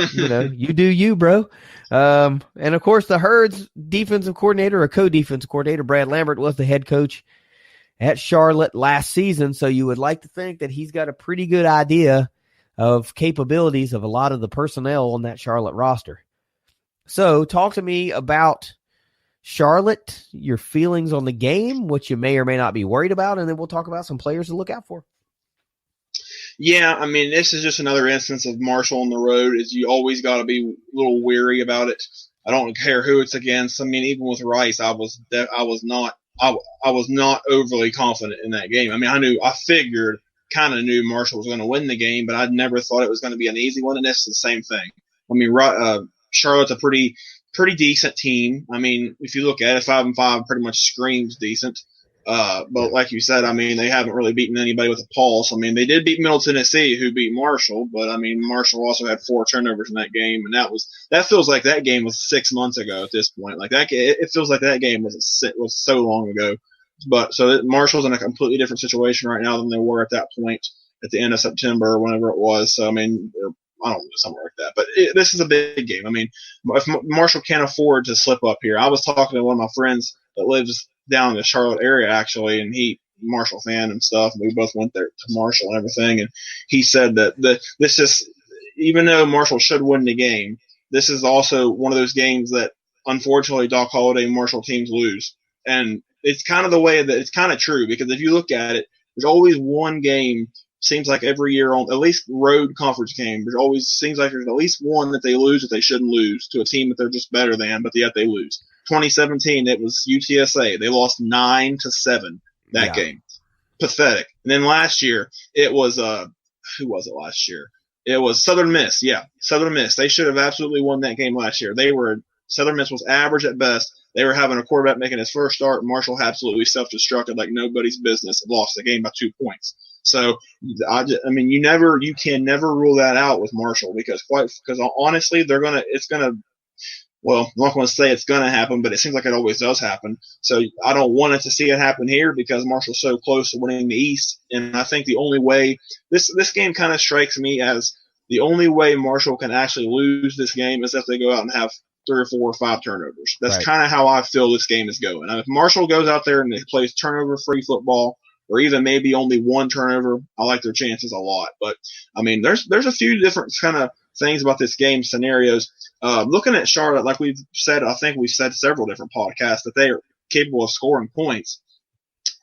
you do you, bro. And of course, the Herd's defensive coordinator, or co-defensive coordinator, Brad Lambert, was the head coach at Charlotte last season. So you would like to think that he's got a pretty good idea of capabilities of a lot of the personnel on that Charlotte roster. So talk to me about Charlotte, your feelings on the game, what you may or may not be worried about, and then we'll talk about some players to look out for. Yeah, I mean, this is just another instance of Marshall on the road. Is you always got to be a little weary about it. I don't care who it's against. I mean, even with Rice, I was not overly confident in that game. I mean, kind of knew Marshall was going to win the game, but I never thought it was going to be an easy one. And this is the same thing. I mean, Charlotte's a pretty decent team. I mean, if you look at it, 5-5 pretty much screams decent. But like you said, I mean, they haven't really beaten anybody with a pulse. I mean, they did beat Middle Tennessee, who beat Marshall, but I mean, Marshall also had 4 turnovers in that game, and that feels like that game was 6 months ago at this point. Like it feels like that game was so long ago. But so Marshall's in a completely different situation right now than they were at that point at the end of September or whenever it was. So I mean, I don't know, somewhere like that. But this is a big game. I mean, if Marshall can't afford to slip up here, I was talking to one of my friends that lives down in the Charlotte area actually, and he Marshall fan and stuff. And we both went there to Marshall and everything, and he said that this is, even though Marshall should win the game, this is also one of those games that unfortunately Doc Holliday and Marshall teams lose. And it's kind of the way that it's kind of true, because if you look at it, there's always one game, seems like every year, on at least road conference game, there always seems like there's at least one that they lose that they shouldn't lose to a team that they're just better than, but yet they lose. 2017, it was UTSA. They lost 9-7 that game. Pathetic. And then last year, it was who was it last year? It was Southern Miss. Yeah, Southern Miss. They should have absolutely won that game last year. Southern Miss was average at best. They were having a quarterback making his first start. Marshall absolutely self-destructed like nobody's business and lost the game by 2 points. So, I mean, you can never rule that out with Marshall, because honestly, well, I'm not going to say it's going to happen, but it seems like it always does happen. So I don't want it to see it happen here, because Marshall's so close to winning the East. And I think the only way this game kind of strikes me as the only way Marshall can actually lose this game is if they go out and have 3 or 4 or 5 turnovers. That's kind of how I feel this game is going. Now, if Marshall goes out there and they plays turnover-free football, or even maybe only 1 turnover, I like their chances a lot. But I mean, there's a few different kind of things about this game scenarios. Looking at Charlotte, like we've said, I think we've said several different podcasts that they are capable of scoring points.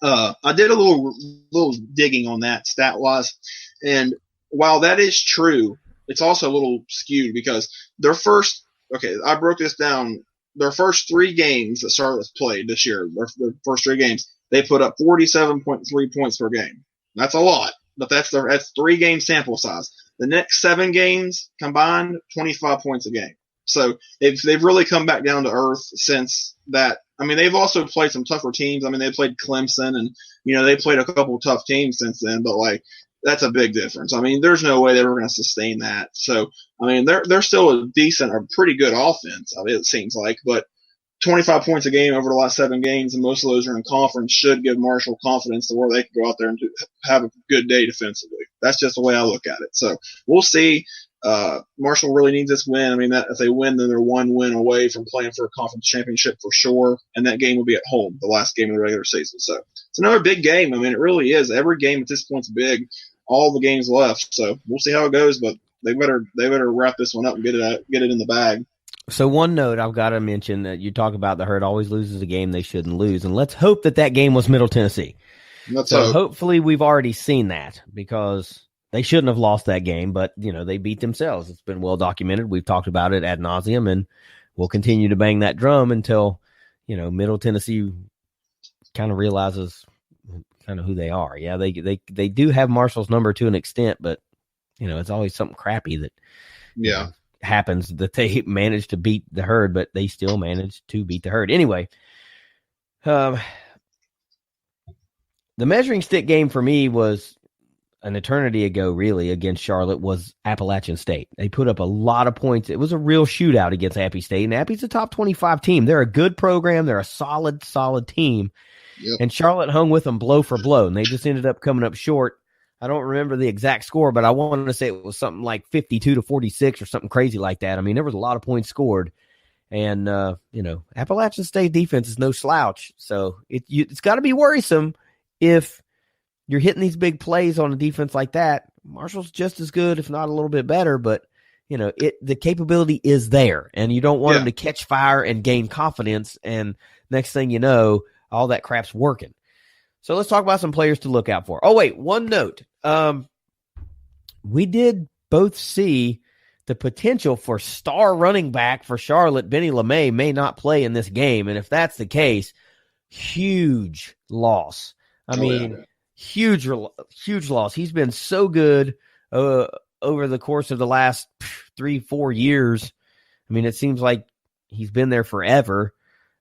I did a little digging on that stat-wise, and while that is true, it's also a little skewed, because I broke this down. Their first 3 games that Charlotte's played this year, their first 3 games, they put up 47.3 points per game. That's a lot, but that's 3-game sample size. The next 7 games combined, 25 points a game. So they've really come back down to earth since that. I mean, they've also played some tougher teams. I mean, they played Clemson, and they played a couple of tough teams since then. But that's a big difference. I mean, there's no way they were going to sustain that. So I mean, they're still a decent or pretty good offense. I mean, it seems like, but 25 points a game over the last 7 games, and most of those are in conference, should give Marshall confidence to where they can go out there and have a good day defensively. That's just the way I look at it. So we'll see. Marshall really needs this win. I mean, if they win, then they're 1 win away from playing for a conference championship for sure, and that game will be at home, the last game of the regular season. So it's another big game. I mean, it really is. Every game at this point's big. All the games left, so we'll see how it goes. But they better wrap this one up and get it in the bag. So one note I've got to mention, that you talk about the Herd always loses a game they shouldn't lose, and let's hope that game was Middle Tennessee. Hopefully we've already seen that, because they shouldn't have lost that game, but they beat themselves. It's been well documented. We've talked about it ad nauseum, and we'll continue to bang that drum until Middle Tennessee kind of realizes kind of who they are. Yeah, they do have Marshall's number to an extent, but it's always something crappy that happens, that they manage to beat the Herd, but they still manage to beat the Herd. Anyway, the measuring stick game for me was an eternity ago, really, against Charlotte, was Appalachian State. They put up a lot of points. It was a real shootout against Appy State, and Appy's a top 25 team. They're a good program. They're a solid team. Yep. And Charlotte hung with them blow for blow, and they just ended up coming up short. I don't remember the exact score, but I wanted to say it was something like 52-46 or something crazy like that. I mean, there was a lot of points scored, and Appalachian State defense is no slouch, so it's got to be worrisome if you're hitting these big plays on a defense like that. Marshall's just as good, if not a little bit better, but the capability is there, and you don't want them to catch fire and gain confidence, and next thing you know, all that crap's working. So let's talk about some players to look out for. Oh, wait, one note. We did both see the potential for star running back for Charlotte, Benny LeMay, may not play in this game. And if that's the case, huge loss. Huge loss. He's been so good over the course of the last 3-4 years. I mean, it seems like he's been there forever.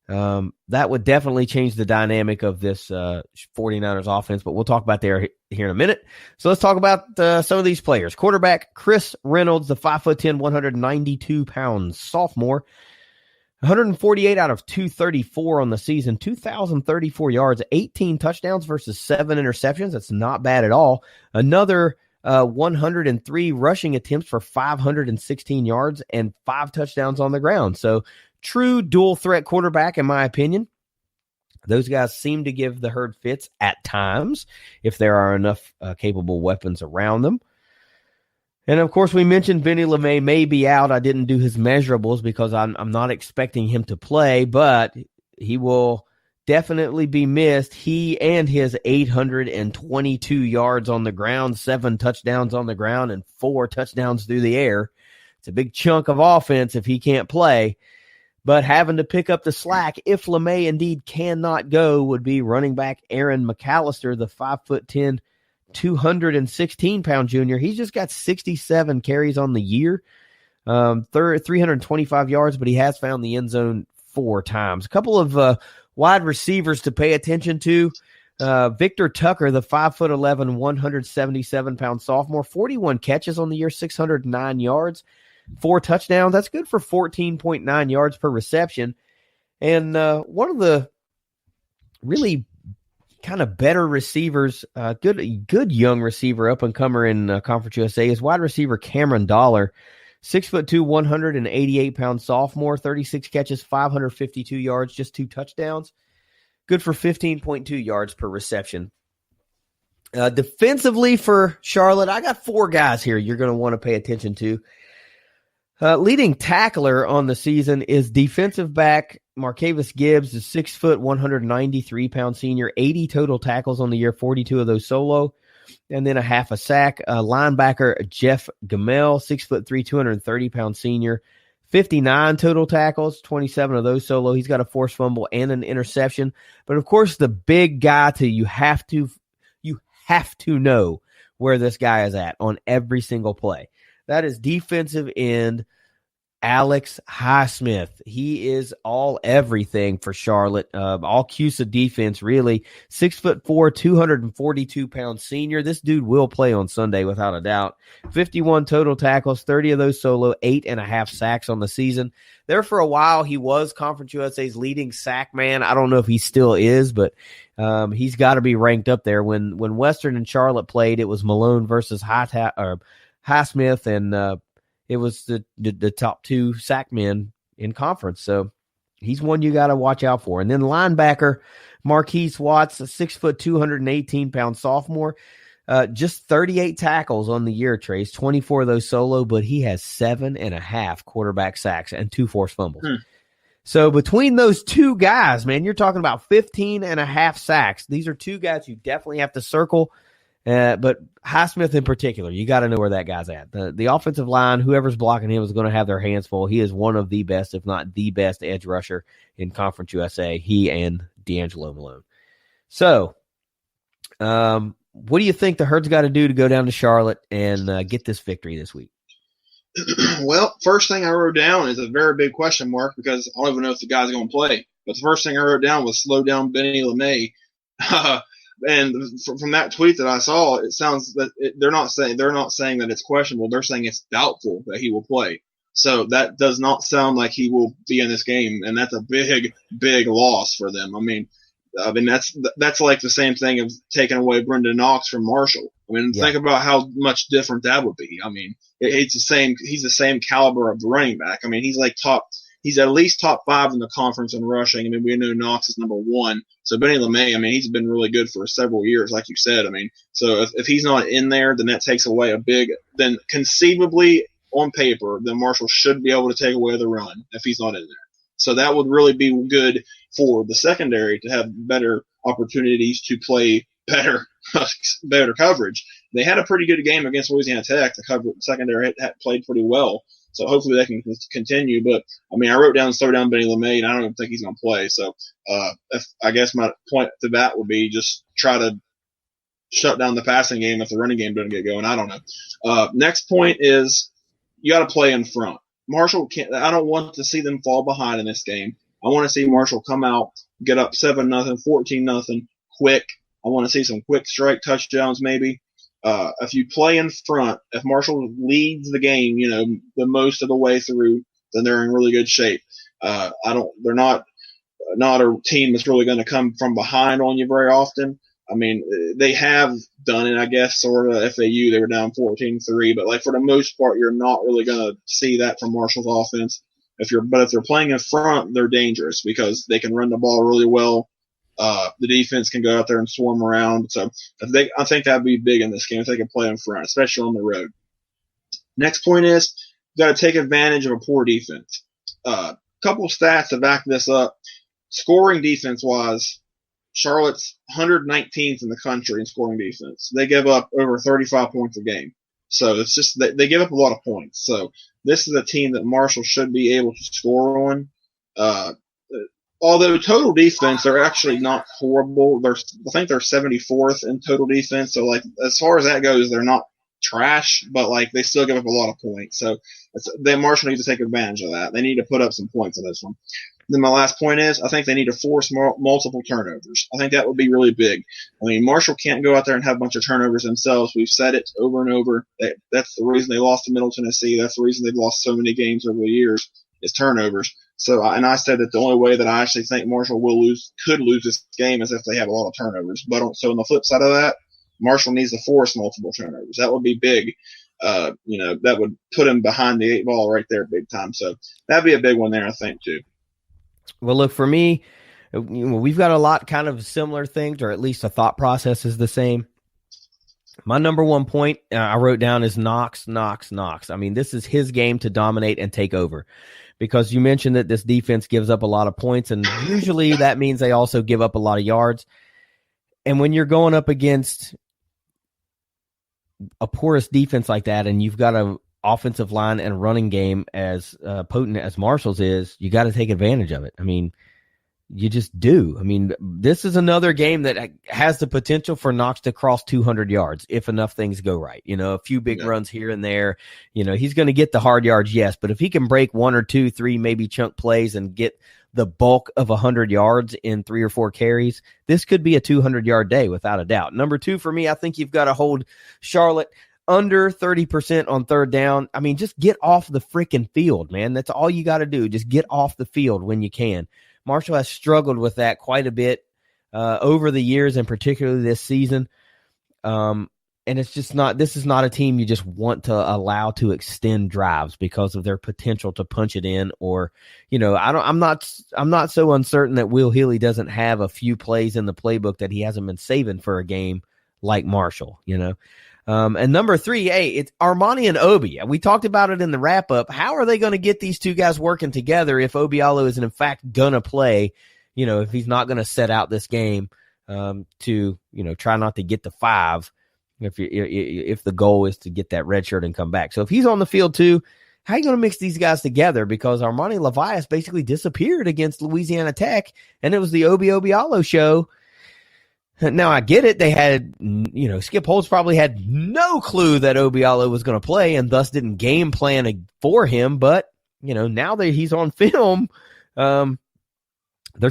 That would definitely change the dynamic of this 49ers offense, but we'll talk about there here in a minute. So let's talk about some of these players. Quarterback Chris Reynolds, the 5'10", 192-pound sophomore, 148 out of 234 on the season, 2,034 yards, 18 touchdowns versus 7 interceptions. That's not bad at all. Another 103 rushing attempts for 516 yards and 5 touchdowns on the ground. So true dual threat quarterback, in my opinion. Those guys seem to give the herd fits at times if there are enough capable weapons around them. And, of course, we mentioned Benny LeMay may be out. I didn't do his measurables because I'm not expecting him to play, but he will definitely be missed. He and his 822 yards on the ground, 7 touchdowns on the ground, and 4 touchdowns through the air. It's a big chunk of offense if he can't play. But having to pick up the slack, if LeMay indeed cannot go, would be running back Aaron McAllister, the 5'10", 216-pound junior. He's just got 67 carries on the year, 325 yards, but he has found the end zone 4 times. A couple of wide receivers to pay attention to. Victor Tucker, the 5'11", 177-pound sophomore, 41 catches on the year, 609 yards, 4 touchdowns. That's good for 14.9 yards per reception. And one of the really kind of better receivers, good young receiver, up-and-comer in Conference USA, is wide receiver Cameron Dollar, 6'2", 188-pound sophomore, 36 catches, 552 yards, just 2 touchdowns. Good for 15.2 yards per reception. Defensively for Charlotte, I got 4 guys here you're going to want to pay attention to. Leading tackler on the season is defensive back Marcavis Gibbs, the 6', 193-pound senior, 80 total tackles on the year, 42 of those solo, and then a half a sack. Linebacker Jeff Gamel, 6'3", 230-pound senior, 59 total tackles, 27 of those solo. He's got a forced fumble and an interception. But of course, the big guy you have to know where this guy is at on every single play. That is defensive end Alex Highsmith. He is all everything for Charlotte. All CUSA defense, really. 6'4", 242-pound senior. This dude will play on Sunday without a doubt. 51 total tackles, 30 of those solo, 8.5 sacks on the season. There for a while, he was Conference USA's leading sack man. I don't know if he still is, but he's got to be ranked up there. When Western and Charlotte played, it was Malone versus Highsmith, and it was the top 2 sack men in conference. So he's one you got to watch out for. And then linebacker Marquise Watts, a 6', 218-pound sophomore, just 38 tackles on the year, Trace, 24 of those solo, but he has 7.5 quarterback sacks and 2 forced fumbles. So between those 2 guys, man, you're talking about 15.5 sacks. These are 2 guys you definitely have to circle. But Highsmith in particular, you got to know where that guy's at. The offensive line, whoever's blocking him is going to have their hands full. He is one of the best, if not the best, edge rusher in Conference USA, he and D'Angelo Malone. So what do you think the Herd's got to do to go down to Charlotte and get this victory this week? Well, first thing I wrote down is a very big question mark because I don't even know if the guy's going to play. But the first thing I wrote down was slow down Benny LeMay. And from that tweet that I saw, it sounds that they're not saying that it's questionable. They're saying it's doubtful that he will play. So that does not sound like he will be in this game, and that's a big, big loss for them. I mean that's like the same thing of taking away Brendan Knox from Marshall. I mean, think about how much different that would be. I mean, it's the same. He's the same caliber of running back. I mean, he's at least top 5 in the conference in rushing. I mean, we know Knox is number 1. So Benny LeMay, I mean, he's been really good for several years, like you said. I mean, so if he's not in there, then that takes away then conceivably on paper, then Marshall should be able to take away the run if he's not in there. So that would really be good for the secondary to have better opportunities to play better coverage. They had a pretty good game against Louisiana Tech. The secondary had played pretty well. So hopefully they can continue. But, I mean, I wrote down slow down Benny LeMay, and I don't even think he's going to play. So I guess my point to that would be just try to shut down the passing game if the running game doesn't get going. I don't know. Next point is you got to play in front. Marshall can't – I don't want to see them fall behind in this game. I want to see Marshall come out, get up 7-0, 14-0, quick. I want to see some quick strike touchdowns maybe. If you play in front, if Marshall leads the game, the most of the way through, then they're in really good shape. They're not a team that's really going to come from behind on you very often. I mean, they have done it, I guess, sort of. FAU, they were down 14-3, but for the most part, you're not really going to see that from Marshall's offense. But if they're playing in front, they're dangerous because they can run the ball really well. The defense can go out there and swarm around. So I think that'd be big in this game if they can play in front, especially on the road. Next point is you got to take advantage of a poor defense. Couple of stats to back this up. Scoring defense-wise, Charlotte's 119th in the country in scoring defense. They give up over 35 points a game. So it's just they give up a lot of points. So this is a team that Marshall should be able to score on. Although total defense, they're actually not horrible. I think they're 74th in total defense. So as far as that goes, they're not trash, but they still give up a lot of points. So Marshall needs to take advantage of that. They need to put up some points in this one. Then my last point is I think they need to force multiple turnovers. I think that would be really big. I mean, Marshall can't go out there and have a bunch of turnovers themselves. We've said it over and over. That's the reason they lost to Middle Tennessee. That's the reason they've lost so many games over the years is turnovers. So, and I said that the only way that I actually think Marshall could lose this game is if they have a lot of turnovers. So on the flip side of that, Marshall needs to force multiple turnovers. That would be big. That would put him behind the 8 ball right there big time. So that'd be a big one there, I think, too. Well, look, for me, we've got a lot kind of similar things, or at least the thought process is the same. My number one point I wrote down is Knox. I mean, this is his game to dominate and take over, because you mentioned that this defense gives up a lot of points, and usually that means they also give up a lot of yards. And when you're going up against a porous defense like that, and you've got an offensive line and running game as potent as Marshall's is, you got to take advantage of it. I mean, you just do. I mean, this is another game that has the potential for Knox to cross 200 yards if enough things go right. A few big runs here and there. He's going to get the hard yards, yes, but if he can break 1 or 2, 3 maybe chunk plays and get the bulk of 100 yards in 3 or 4 carries, this could be a 200-yard day without a doubt. Number 2 for me, I think you've got to hold Charlotte under 30% on third down. I mean, just get off the freaking field, man. That's all you got to do. Just get off the field when you can. Marshall has struggled with that quite a bit over the years, and particularly this season. And it's just this is not a team you just want to allow to extend drives because of their potential to punch it in, or, I'm not so uncertain that Will Healy doesn't have a few plays in the playbook that he hasn't been saving for a game like Marshall, And number 3, it's Armani and Obi. We talked about it in the wrap-up. How are they going to get these two guys working together if Obialo is in fact going to play, if he's not going to set out this game to, try not to get to 5 if the goal is to get that red shirt and come back. So if he's on the field too, how are you going to mix these guys together? Because Armani Levias basically disappeared against Louisiana Tech, and it was the Obialo show. Now, I get it. They had, Skip Holtz probably had no clue that Obialo was going to play and thus didn't game plan for him. But, now that he's on film, there's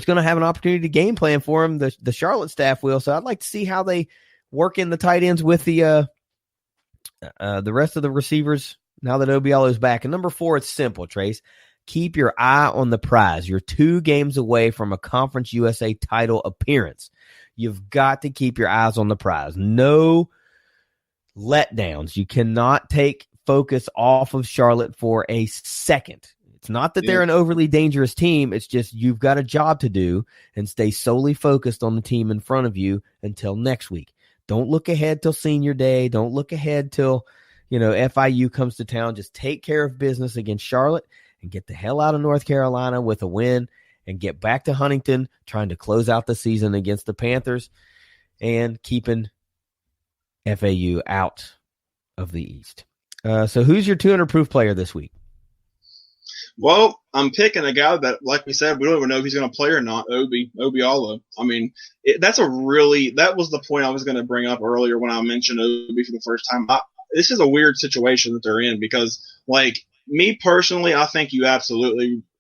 going to have an opportunity to game plan for him. The Charlotte staff will. So I'd like to see how they work in the tight ends with the rest of the receivers now that Obialo is back. And number 4, it's simple, Trace. Keep your eye on the prize. You're 2 games away from a Conference USA title appearance. You've got to keep your eyes on the prize. No letdowns. You cannot take focus off of Charlotte for a second. It's not that they're an overly dangerous team. It's just you've got a job to do and stay solely focused on the team in front of you until next week. Don't look ahead till senior day. Don't look ahead till, FIU comes to town. Just take care of business against Charlotte and get the hell out of North Carolina with a win. And get back to Huntington, trying to close out the season against the Panthers and keeping FAU out of the East. So who's your 200-proof player this week? Well, I'm picking a guy that, like we said, we don't even know if he's going to play or not, Obialo. I mean, that was the point I was going to bring up earlier when I mentioned Obi for the first time. This is a weird situation that they're in because, me personally, I think you absolutely –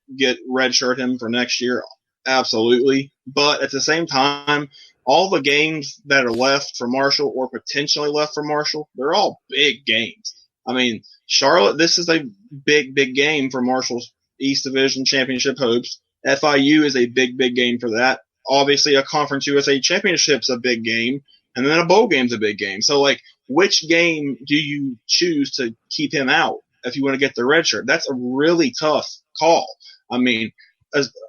redshirt him for next year? Absolutely. But at the same time, all the games that are left for Marshall or potentially left for Marshall, they're all big games. I mean, Charlotte, this is a big, big game for Marshall's East Division championship hopes. FIU is a big, big game for that. Obviously, a Conference USA championship's a big game, and then a bowl game's a big game. So, like, which game do you choose to keep him out if you want to get the red shirt? That's a really tough call. I mean,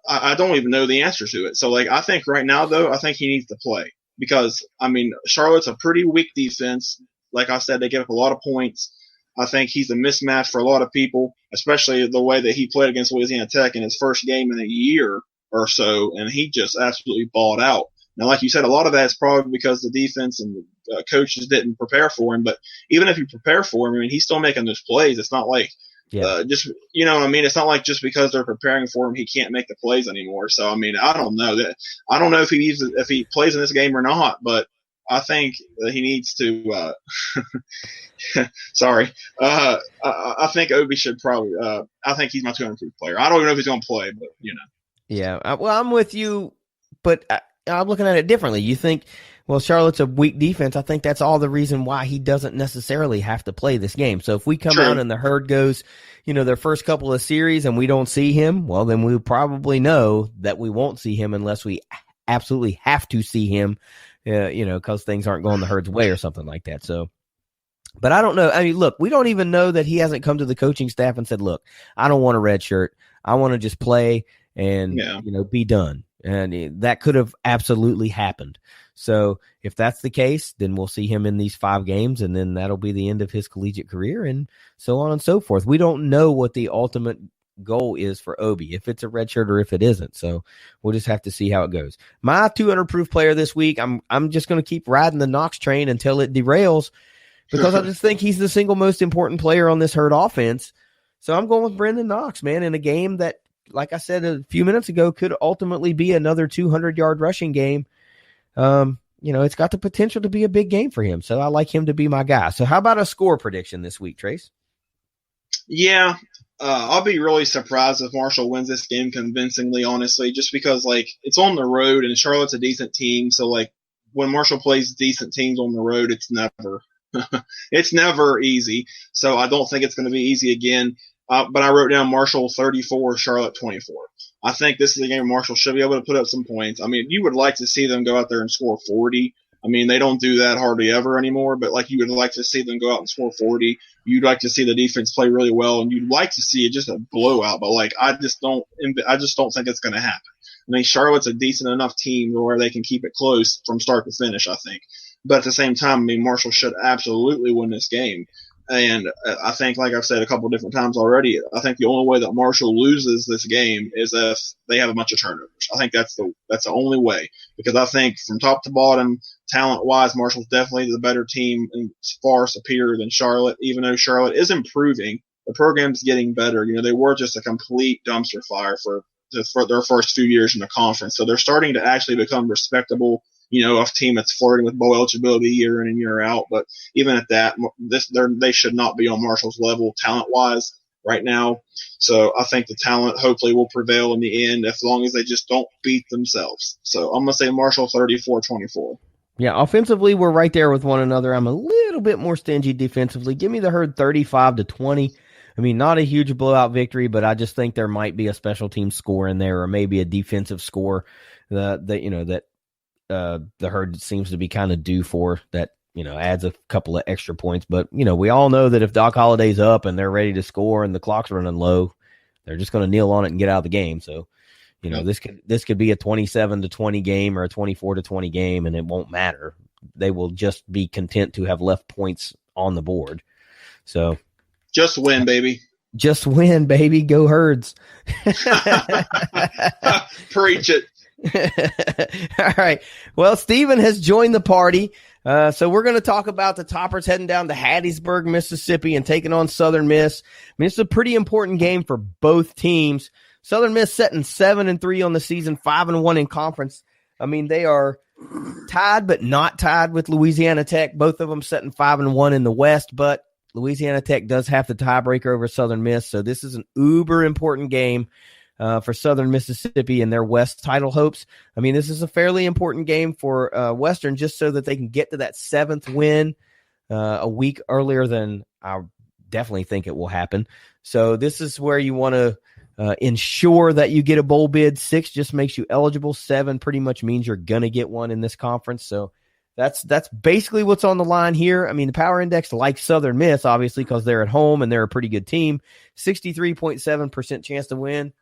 I don't even know the answer to it. So, like, I think right now, though, I think he needs to play because, I mean, Charlotte's a pretty weak defense. Like I said, they give up a lot of points. I think he's a mismatch for a lot of people, especially the way that he played against Louisiana Tech in his first game in a year or so, and he just absolutely balled out. Now, like you said, a lot of that's probably because the defense and the coaches didn't prepare for him, but even if you prepare for him, I mean, he's still making those plays. It's not like just, you know what I mean? It's not like just because they're preparing for him, he can't make the plays anymore. So, I mean, I don't know if he plays in this game or not, but I think that he needs to, sorry. I think Obi should probably, I think he's my 200 player. I don't even know if he's going to play, but you know. Yeah. Well, I'm with you, but I'm looking at it differently. You think, well, Charlotte's a weak defense. I think that's all the reason why he doesn't necessarily have to play this game. So if we come out and the herd goes, you know, their first couple of series and we don't see him, well, then we probably know that we won't see him unless we absolutely have to see him, you know, because things aren't going the herd's way or something like that. So, but I don't know. I mean, look, we don't even know that he hasn't come to the coaching staff and said, look, I don't want a red shirt. I want to just play and, you know, be done. And that could have absolutely happened. So if that's the case, then we'll see him in these 5 games, and then that'll be the end of his collegiate career and so on and so forth. We don't know what the ultimate goal is for Obi, if it's a red shirt or if it isn't. So we'll just have to see how it goes. My 200 proof player this week, I'm just going to keep riding the Knox train until it derails because I just think he's the single most important player on this herd offense. So I'm going with Brendan Knox, man, in a game that, like I said a few minutes ago, could ultimately be another 200-yard rushing game. You know, it's got the potential to be a big game for him. So I like him to be my guy. So how about a score prediction this week, Trace? Yeah, I'll be really surprised if Marshall wins this game convincingly, honestly, just because, like, it's on the road and Charlotte's a decent team. So, like, when Marshall plays decent teams on the road, it's never easy. So I don't think it's going to be easy again. But I wrote down Marshall 34, Charlotte 24. I think this is a game Marshall should be able to put up some points. I mean, you would like to see them go out there and score 40. I mean, they don't do that hardly ever anymore, but like you would like to see them go out and score 40. You'd like to see the defense play really well, and you'd like to see it just a blowout. But like, I just don't think it's going to happen. I mean, Charlotte's a decent enough team where they can keep it close from start to finish, I think. But at the same time, I mean, Marshall should absolutely win this game. And I think, like I've said a couple of different times already, I think the only way that Marshall loses this game is if they have a bunch of turnovers. I think that's the only way, because I think from top to bottom, talent-wise, Marshall's definitely the better team and far superior than Charlotte. Even though Charlotte is improving, the program's getting better. You know, they were just a complete dumpster fire for their first few years in the conference, so they're starting to actually become respectable. You know, a team that's flirting with bowl eligibility year in and year out. But even at that, they should not be on Marshall's level talent-wise right now. So I think the talent hopefully will prevail in the end as long as they just don't beat themselves. So I'm going to say Marshall 34-24. Yeah, offensively, we're right there with one another. I'm a little bit more stingy defensively. Give me the herd 35-20. I mean, not a huge blowout victory, but I just think there might be a special team score in there, or maybe a defensive score that the herd seems to be kind of due for, that, you know, adds a couple of extra points. But, you know, we all know that if Doc Holliday's up and they're ready to score and the clock's running low, they're just going to kneel on it and get out of the game. So, you know, this could be a 27-20 game or a 24-20 game, and it won't matter. They will just be content to have left points on the board. So just win, baby. Just win, baby. Go Herds. Preach it. All right. Well, Steven has joined the party. So we're going to talk about the Toppers heading down to Hattiesburg, Mississippi, and taking on Southern Miss. I mean, it's a pretty important game for both teams. Southern Miss setting 7-3 on the season, 5-1 in conference. I mean, they are tied, but not tied with Louisiana Tech. Both of them setting 5-1 in the West, but Louisiana Tech does have the tiebreaker over Southern Miss. So this is an uber important game. for Southern Mississippi and their West title hopes. I mean, this is a fairly important game for Western just so that they can get to that 7th win a week earlier than I definitely think it will happen. So this is where you want to ensure that you get a bowl bid. 6 just makes you eligible. 7 pretty much means you're going to get one in this conference. So that's basically what's on the line here. I mean, the Power Index likes Southern Miss, obviously, because they're at home and they're a pretty good team. 63.7% chance to win.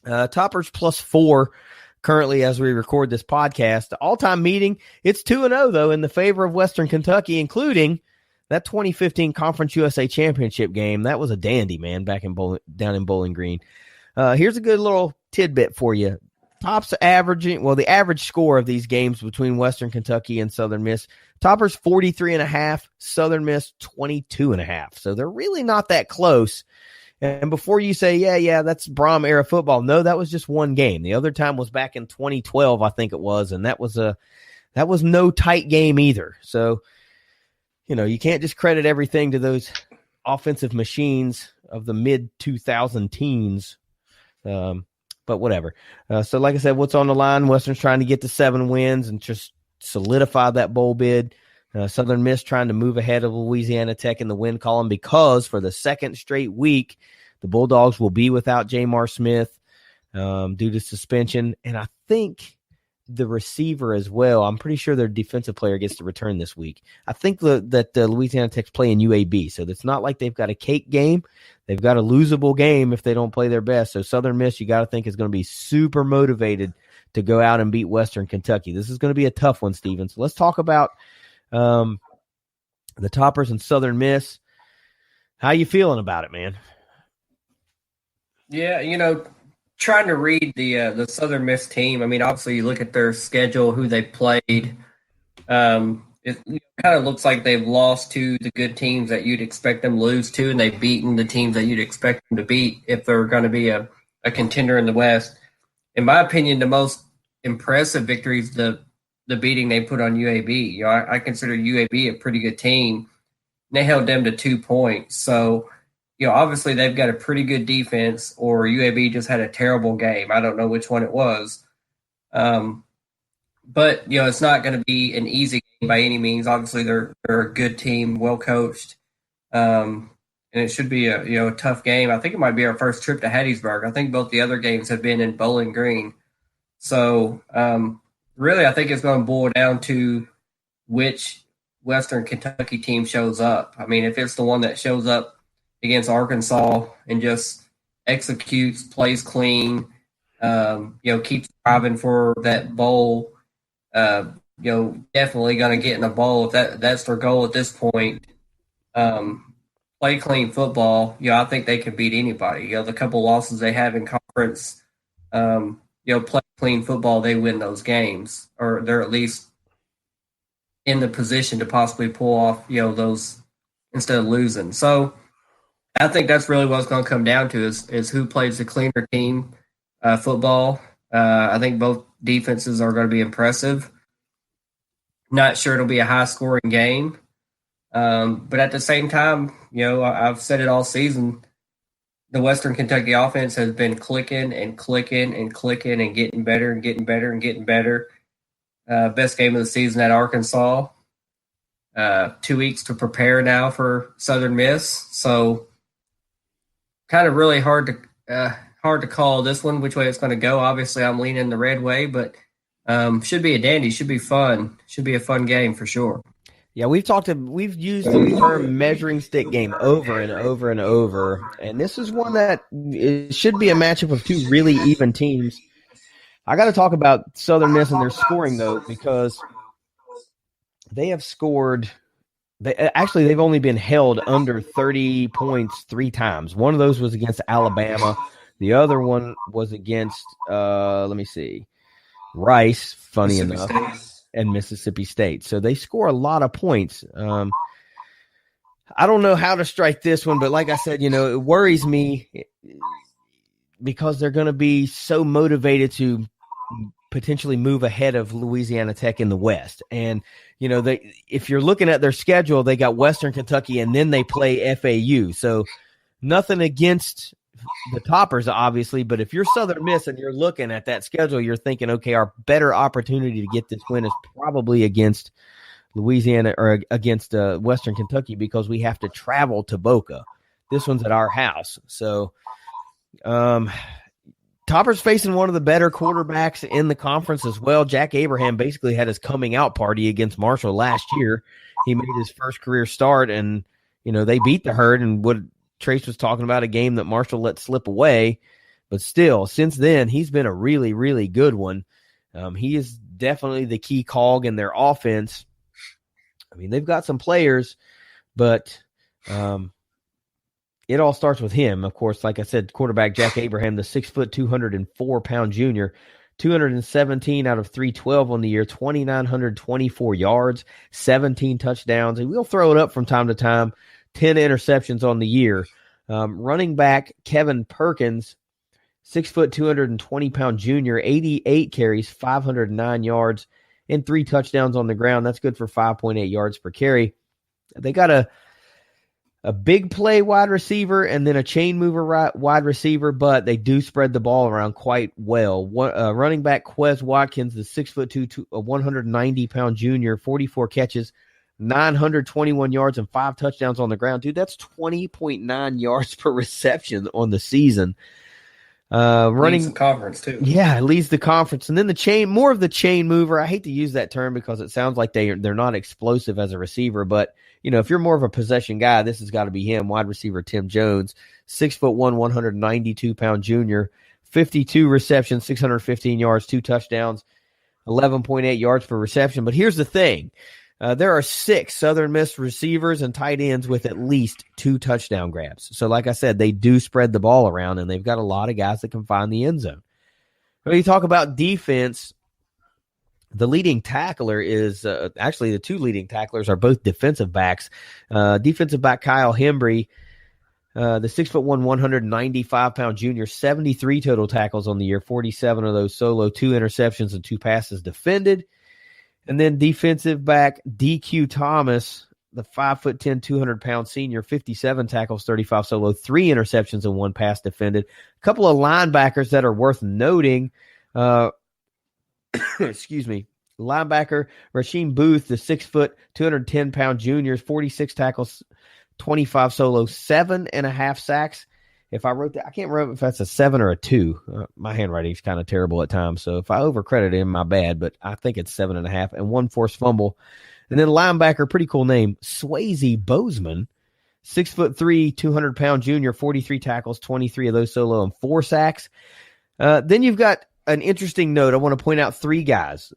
Toppers +4 currently as we record this podcast. The all-time meeting, it's 2-0, though, in the favor of Western Kentucky, including that 2015 Conference USA Championship game. That was a dandy, man, back in down in Bowling Green. Here's a good little tidbit for you. Tops averaging, well, the average score of these games between Western Kentucky and Southern Miss, Toppers 43.5, Southern Miss 22.5. So they're really not that close. And before you say, yeah, that's Brom era football, no, that was just one game. The other time was back in 2012, I think it was, and that was no tight game either. So, you can't just credit everything to those offensive machines of the mid-2000 teens. But whatever. So like I said, what's on the line? Western's trying to get to 7 wins and just solidify that bowl bid. Southern Miss trying to move ahead of Louisiana Tech in the win column because for the 2nd straight week, the Bulldogs will be without Jamar Smith due to suspension. And I think the receiver as well. I'm pretty sure their defensive player gets to return this week. I think that Louisiana Tech's playing UAB, so it's not like they've got a cake game. They've got a losable game if they don't play their best. So Southern Miss, you got to think, is going to be super motivated to go out and beat Western Kentucky. This is going to be a tough one, Steven. So let's talk about the Toppers and Southern Miss. How you feeling about it, man? Yeah, trying to read the Southern Miss team. I mean, obviously, you look at their schedule, who they played. It kind of looks like they've lost to the good teams that you'd expect them to lose to, and they've beaten the teams that you'd expect them to beat if they're going to be a contender in the West. In my opinion, the most impressive victory is the beating they put on UAB. I consider UAB a pretty good team. They held them to 2 points. So, obviously they've got a pretty good defense, or UAB just had a terrible game. I don't know which one it was. But, it's not going to be an easy game by any means. Obviously, they're a good team, well coached. And it should be a tough game. I think it might be our first trip to Hattiesburg. I think both the other games have been in Bowling Green. So, really, I think it's going to boil down to which Western Kentucky team shows up. I mean, if it's the one that shows up against Arkansas and just executes, plays clean, keeps driving for that bowl, definitely going to get in a bowl if that's their goal at this point. Play clean football. I think they can beat anybody. The couple losses they have in conference, play clean football, they win those games, or they're at least in the position to possibly pull off, those instead of losing. So I think that's really what it's going to come down to is who plays the cleaner team football. I think both defenses are going to be impressive. Not sure it'll be a high-scoring game. But at the same time, I've said it all season, the Western Kentucky offense has been clicking and clicking and clicking and getting better and getting better and getting better. Best game of the season at Arkansas. 2 weeks to prepare now for Southern Miss. So kind of really hard to call this one, which way it's going to go. Obviously, I'm leaning the red way, but should be a dandy. Should be fun. Should be a fun game for sure. Yeah, we've used the term measuring stick game over and over and over, and this is one that it should be a matchup of two really even teams. I got to talk about Southern Miss and their scoring, though, because they have scored – they've only been held under 30 points 3 times. One of those was against Alabama. The other one was against, Rice, funny enough, and Mississippi State. So they score a lot of points. I don't know how to strike this one, but like I said, it worries me because they're going to be so motivated to potentially move ahead of Louisiana Tech in the West. And, if you're looking at their schedule, they got Western Kentucky and then they play FAU. So nothing against the toppers, obviously, but if you're Southern Miss and you're looking at that schedule, you're thinking, okay, our better opportunity to get this win is probably against Louisiana or against Western Kentucky because we have to travel to Boca. This one's at our house. So Topper's facing one of the better quarterbacks in the conference as well. Jack Abraham basically had his coming out party against Marshall last year. He made his first career start, and, they beat the Herd, and what Trace was talking about, a game that Marshall let slip away. But still, since then, he's been a really, really good one. He is definitely the key cog in their offense. I mean, they've got some players, but it all starts with him. Of course, like I said, quarterback Jack Abraham, the 6', 204-pound junior, 217 out of 312 on the year, 2,924 yards, 17 touchdowns. And we'll throw it up from time to time, 10 interceptions on the year. Running back Kevin Perkins, 6', 220-pound junior, 88 carries, 509 yards, and 3 touchdowns on the ground. That's good for 5.8 yards per carry. They got a big play wide receiver and then a chain mover wide receiver, but they do spread the ball around quite well. Running back Quez Watkins, the 6'2", 190-pound junior, 44 catches, 921 yards, and 5 touchdowns on the ground. Dude, that's 20.9 yards per reception on the season. Leads the conference too. Yeah, it leads the conference. And then more of the chain mover. I hate to use that term because it sounds like they're not explosive as a receiver, but if you're more of a possession guy, this has got to be him. Wide receiver Tim Jones, 6'1", 192-pound junior, 52 receptions, 615 yards, 2 touchdowns, 11.8 yards per reception. But here's the thing. There are 6 Southern Miss receivers and tight ends with at least 2 touchdown grabs. So like I said, they do spread the ball around, and they've got a lot of guys that can find the end zone. When you talk about defense, the leading tackler is actually the 2 leading tacklers are both defensive backs. Defensive back Kyle Hembry, the 6'1", 195-pound junior, 73 total tackles on the year, 47 of those solo, 2 interceptions and 2 passes defended. And then defensive back DQ Thomas, the 5'10", 200-pound senior, 57 tackles, 35 solo, 3 interceptions and 1 pass defended. A couple of linebackers that are worth noting. Excuse me. Linebacker Rasheem Booth, the 6', 210-pound junior, 46 tackles, 25 solo, 7.5 sacks. If I wrote that, I can't remember if that's a 7 or a 2. My handwriting's kind of terrible at times, so if I overcredit him, my bad, but I think it's 7.5, and 1 forced fumble. And then linebacker, pretty cool name, Swayze Bozeman, 6'3", 200-pound junior, 43 tackles, 23 of those solo, and 4 sacks. Then you've got an interesting note. I want to point out 3 guys.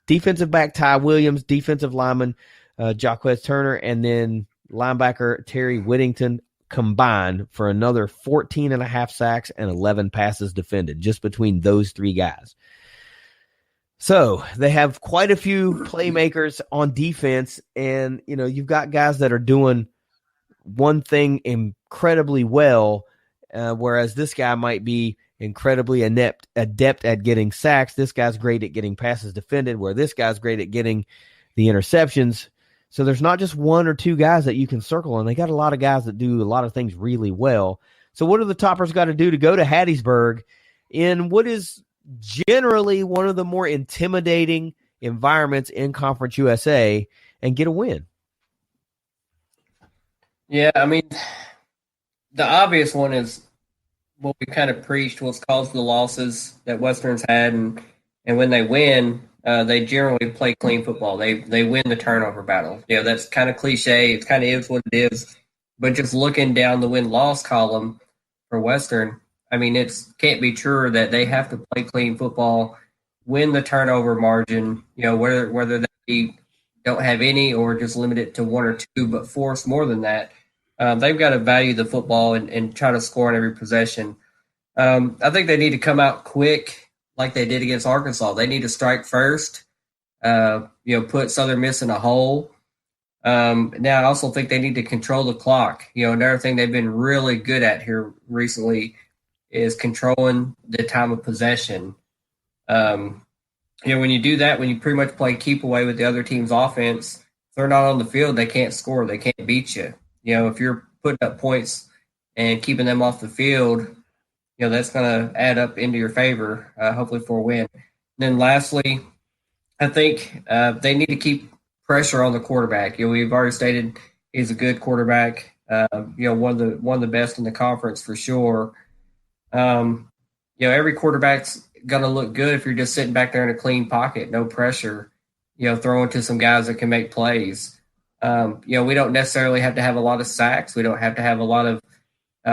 Defensive back Ty Williams, defensive lineman Jaquez Turner, and then linebacker Terry Whittington combined for another 14.5 sacks and 11 passes defended just between those 3 guys. So they have quite a few playmakers on defense, and you've got guys that are doing one thing incredibly well, whereas this guy might be incredibly adept at getting sacks. This guy's great at getting passes defended, where this guy's great at getting the interceptions. So there's not just 1 or 2 guys that you can circle, and they got a lot of guys that do a lot of things really well. So what do the Toppers got to do to go to Hattiesburg in what is generally one of the more intimidating environments in Conference USA and get a win? Yeah, I mean, the obvious one is what we kind of preached, what's caused the losses that Western's had, and when they win, they generally play clean football. They win the turnover battle. That's kind of cliche. It kind of is what it is. But just looking down the win-loss column for Western, I mean, it can't be truer that they have to play clean football, win the turnover margin, whether they don't have any or just limit it to 1 or 2, but force more than that. They've got to value the football and try to score on every possession. I think they need to come out quick like they did against Arkansas. They need to strike first, put Southern Miss in a hole. Now, I also think they need to control the clock. Another thing they've been really good at here recently is controlling the time of possession. When you do that, when you pretty much play keep away with the other team's offense, if they're not on the field, they can't score. They can't beat you. If you're putting up points and keeping them off the field, that's going to add up into your favor, hopefully for a win. And then lastly, I think they need to keep pressure on the quarterback. We've already stated he's a good quarterback. One of the best in the conference for sure. Every quarterback's gonna look good if you're just sitting back there in a clean pocket, no pressure. Throwing to some guys that can make plays. We don't necessarily have to have a lot of sacks. We don't have to have a lot of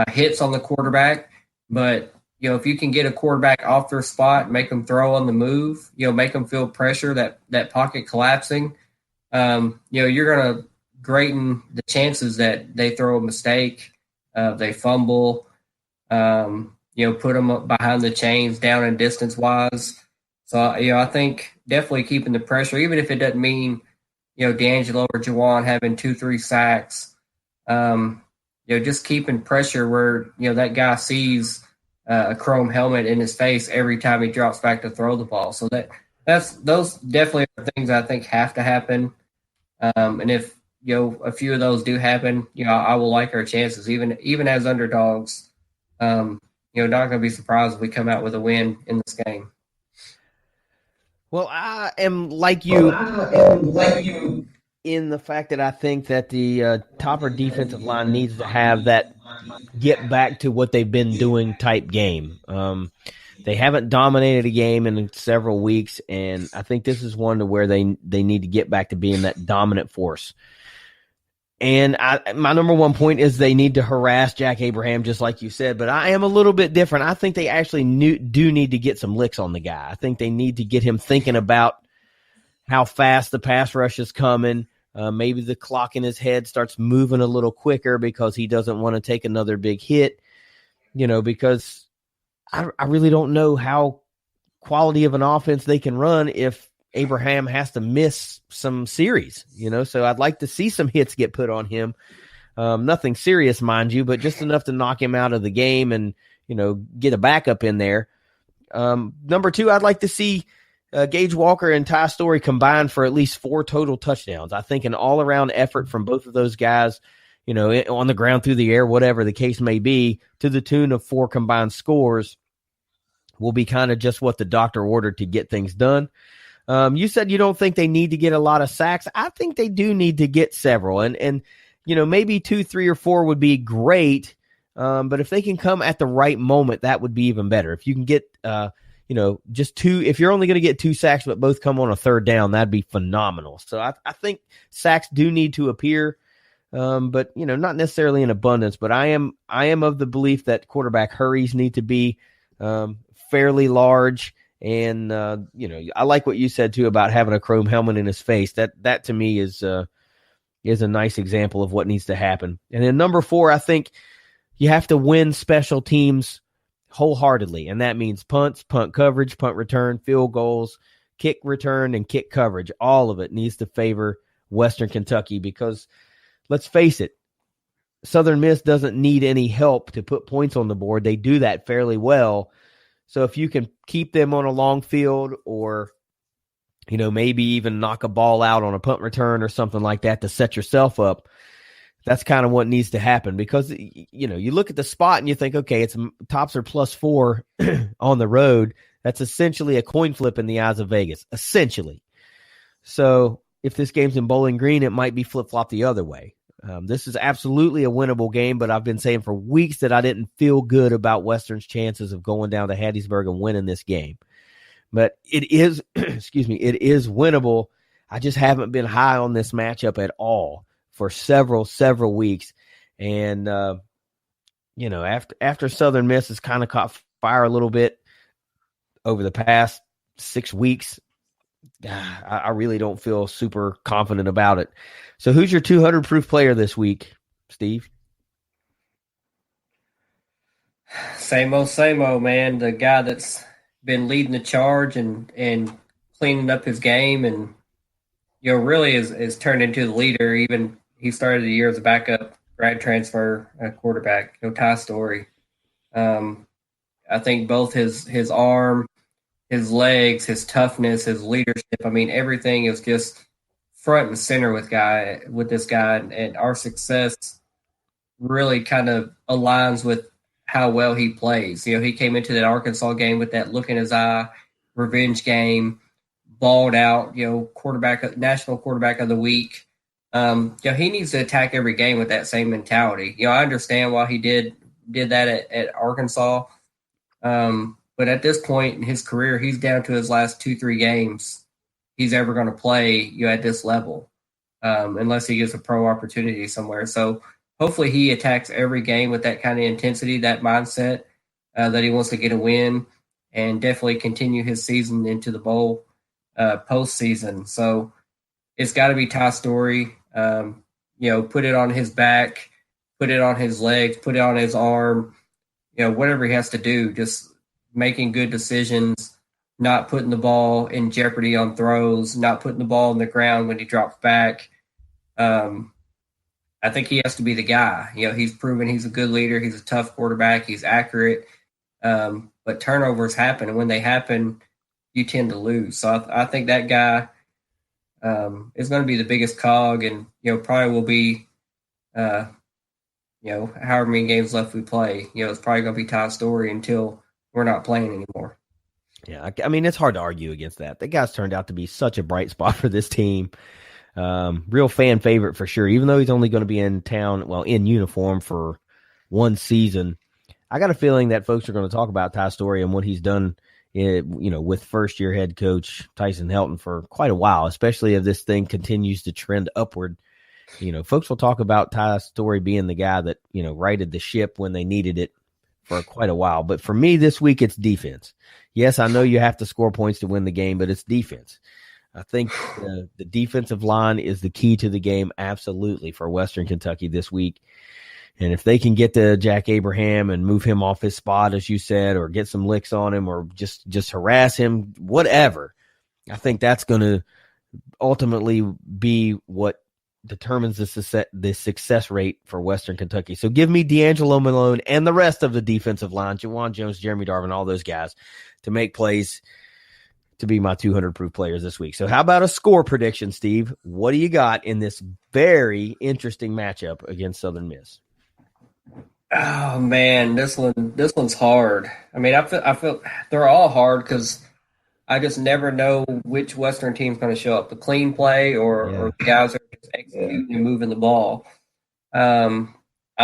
hits on the quarterback. But if you can get a quarterback off their spot, make them throw on the move, make them feel pressure, that pocket collapsing, you're going to greaten the chances that they throw a mistake, they fumble, put them up behind the chains, down and distance wise. So, I think definitely keeping the pressure, even if it doesn't mean, D'Angelo or Juwan having 2-3 sacks, just keeping pressure where, that guy sees a chrome helmet in his face every time he drops back to throw the ball. So those definitely are things I think have to happen. And if, a few of those do happen, I will like our chances, even as underdogs. Not going to be surprised if we come out with a win in this game. Well, I am like you in the fact that I think that the Topper defensive line needs to have that get back to what they've been doing type game. They haven't dominated a game in several weeks, and I think this is one to where they need to get back to being that dominant force. And my number one point is they need to harass Jack Abraham, just like you said. But I am a little bit different. I think they actually do need to get some licks on the guy. I think they need to get him thinking about how fast the pass rush is coming. Maybe the clock in his head starts moving a little quicker because he doesn't want to take another big hit. Because I really don't know how quality of an offense they can run if Abraham has to miss some series, so I'd like to see some hits get put on him. Nothing serious, mind you, but just enough to knock him out of the game and, get a backup in there. Number two, I'd like to see Gage Walker and Ty Story combined for at least 4 total touchdowns. I think an all-around effort from both of those guys, on the ground, through the air, whatever the case may be, to the tune of 4 combined scores will be kind of just what the doctor ordered to get things done. You said you don't think they need to get a lot of sacks. I think they do need to get several, and maybe 2, 3, or 4 would be great. But if they can come at the right moment, that would be even better. If you can get, just 2, if you're only going to get 2 sacks, but both come on a third down, that'd be phenomenal. So I think sacks do need to appear, but not necessarily in abundance. But I am of the belief that quarterback hurries need to be fairly large. And, I like what you said, too, about having a chrome helmet in his face. That to me is a nice example of what needs to happen. And then number 4, I think you have to win special teams wholeheartedly. And that means punts, punt coverage, punt return, field goals, kick return, and kick coverage. All of it needs to favor Western Kentucky because, let's face it, Southern Miss doesn't need any help to put points on the board. They do that fairly well. So if you can keep them on a long field or, maybe even knock a ball out on a punt return or something like that to set yourself up, that's kind of what needs to happen because, you look at the spot and you think, okay, it's Tops are +4 on the road. That's essentially a coin flip in the eyes of Vegas, essentially. So if this game's in Bowling Green, it might be flip-flop the other way. This is absolutely a winnable game, but I've been saying for weeks that I didn't feel good about Western's chances of going down to Hattiesburg and winning this game. But it is, it is winnable. I just haven't been high on this matchup at all for several weeks. And, after Southern Miss has kind of caught fire a little bit over the past 6 weeks, I really don't feel super confident about it. So who's your 200 proof player this week, Steve? Same old, man. The guy that's been leading the charge and cleaning up his game and, really is turned into the leader. Even he started the year as a backup grad transfer quarterback, Ty Story. I think both his arm, his legs, his toughness, his leadership, everything is just front and center with this guy, and our success really kind of aligns with how well he plays. You know, he came into that Arkansas game with that look in his eye, revenge game, balled out, you know, national quarterback of the week. You know, he needs to attack every game with that same mentality. You know, I understand why he did that at Arkansas. But at this point in his career, he's down to his last 2-3 games he's ever going to play, you know, at this level, unless he gets a pro opportunity somewhere. So hopefully he attacks every game with that kind of intensity, that mindset, that he wants to get a win and definitely continue his season into the bowl postseason. So it's got to be Ty Story. You know, put it on his back, put it on his legs, put it on his arm, you know, whatever he has to do, just making good decisions, not putting the ball in jeopardy on throws, not putting the ball on the ground when he drops back. I think he has to be the guy. You know, he's proven he's a good leader. He's a tough quarterback. He's accurate. But turnovers happen, and when they happen, you tend to lose. So I think that guy is going to be the biggest cog, and, you know, probably will be, you know, however many games left we play. You know, it's probably going to be Ty Story until we're not playing anymore. Yeah, I mean, it's hard to argue against that. The guy's turned out to be such a bright spot for this team. Real fan favorite for sure, even though he's only going to be in town, well, in uniform for one season. I got a feeling that folks are going to talk about Ty Story and what he's done, you know, with first-year head coach Tyson Helton for quite a while, especially if this thing continues to trend upward. You know, folks will talk about Ty Story being the guy that, you know, righted the ship when they needed it for quite a while. But for me this week, it's defense. Yes, I know you have to score points to win the game, but it's defense. I think the defensive line is the key to the game, absolutely, for Western Kentucky this week. And if they can get to Jack Abraham and move him off his spot, as you said, or get some licks on him, or just harass him, whatever, I think that's going to ultimately be what determines the success rate for Western Kentucky. So give me D'Angelo Malone and the rest of the defensive line, Jawan Jones, Jeremy Darvin, all those guys, to make plays to be my 200-proof players this week. So how about a score prediction, Steve? What do you got in this very interesting matchup against Southern Miss? Oh man, this one's hard. I mean, I feel they're all hard because I just never know which Western team's going to show up. The clean play or the guys are just executing and moving the ball. I'm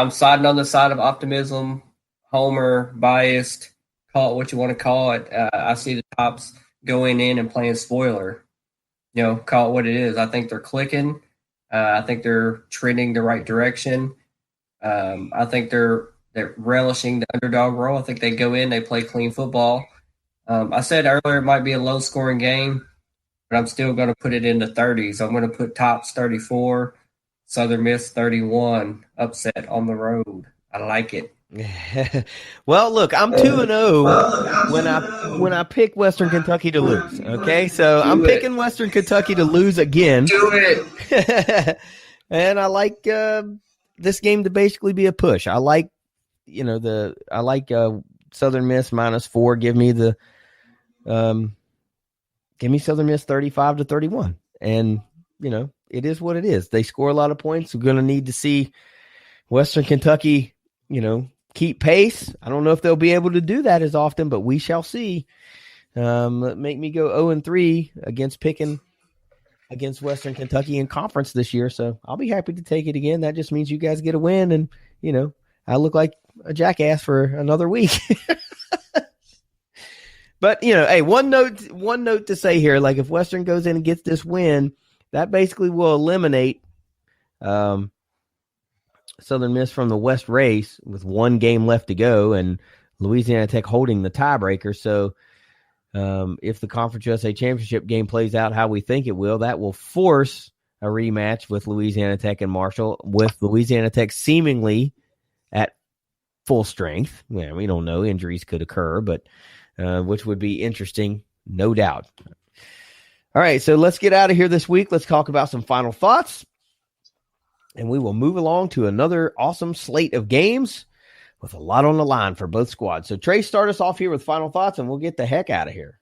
siding on the side of optimism, homer, biased, call it what you want to call it. I see the Tops going in and playing spoiler. You know, call it what it is. I think they're clicking. I think they're trending the right direction. I think they're relishing the underdog role. I think they go in, they play clean football. I said earlier it might be a low-scoring game, but I'm still going to put it in the 30s. I'm going to put Tops 34, Southern Miss 31, upset on the road. I like it. Well, look, I'm 2-0 when I pick Western Kentucky to lose. Okay, so I'm picking Western Kentucky to lose again. Do it. And I like this game to basically be a push. I like, you know, Southern Miss -4. Give me Southern Miss 35-31. And, you know, it is what it is. They score a lot of points. We're going to need to see Western Kentucky, you know, keep pace. I don't know if they'll be able to do that as often, but we shall see. Make me go 0-3 against Western Kentucky in conference this year. So I'll be happy to take it again. That just means you guys get a win. And, you know, I look like a jackass for another week. But, you know, hey, one note to say here, like if Western goes in and gets this win, that basically will eliminate Southern Miss from the West race with one game left to go and Louisiana Tech holding the tiebreaker. So if the Conference USA Championship game plays out how we think it will, that will force a rematch with Louisiana Tech and Marshall, with Louisiana Tech seemingly at full strength. Yeah, we don't know. Injuries could occur, but which would be interesting, no doubt. All right, so let's get out of here this week. Let's talk about some final thoughts, and we will move along to another awesome slate of games with a lot on the line for both squads. So, Trey, start us off here with final thoughts, and we'll get the heck out of here.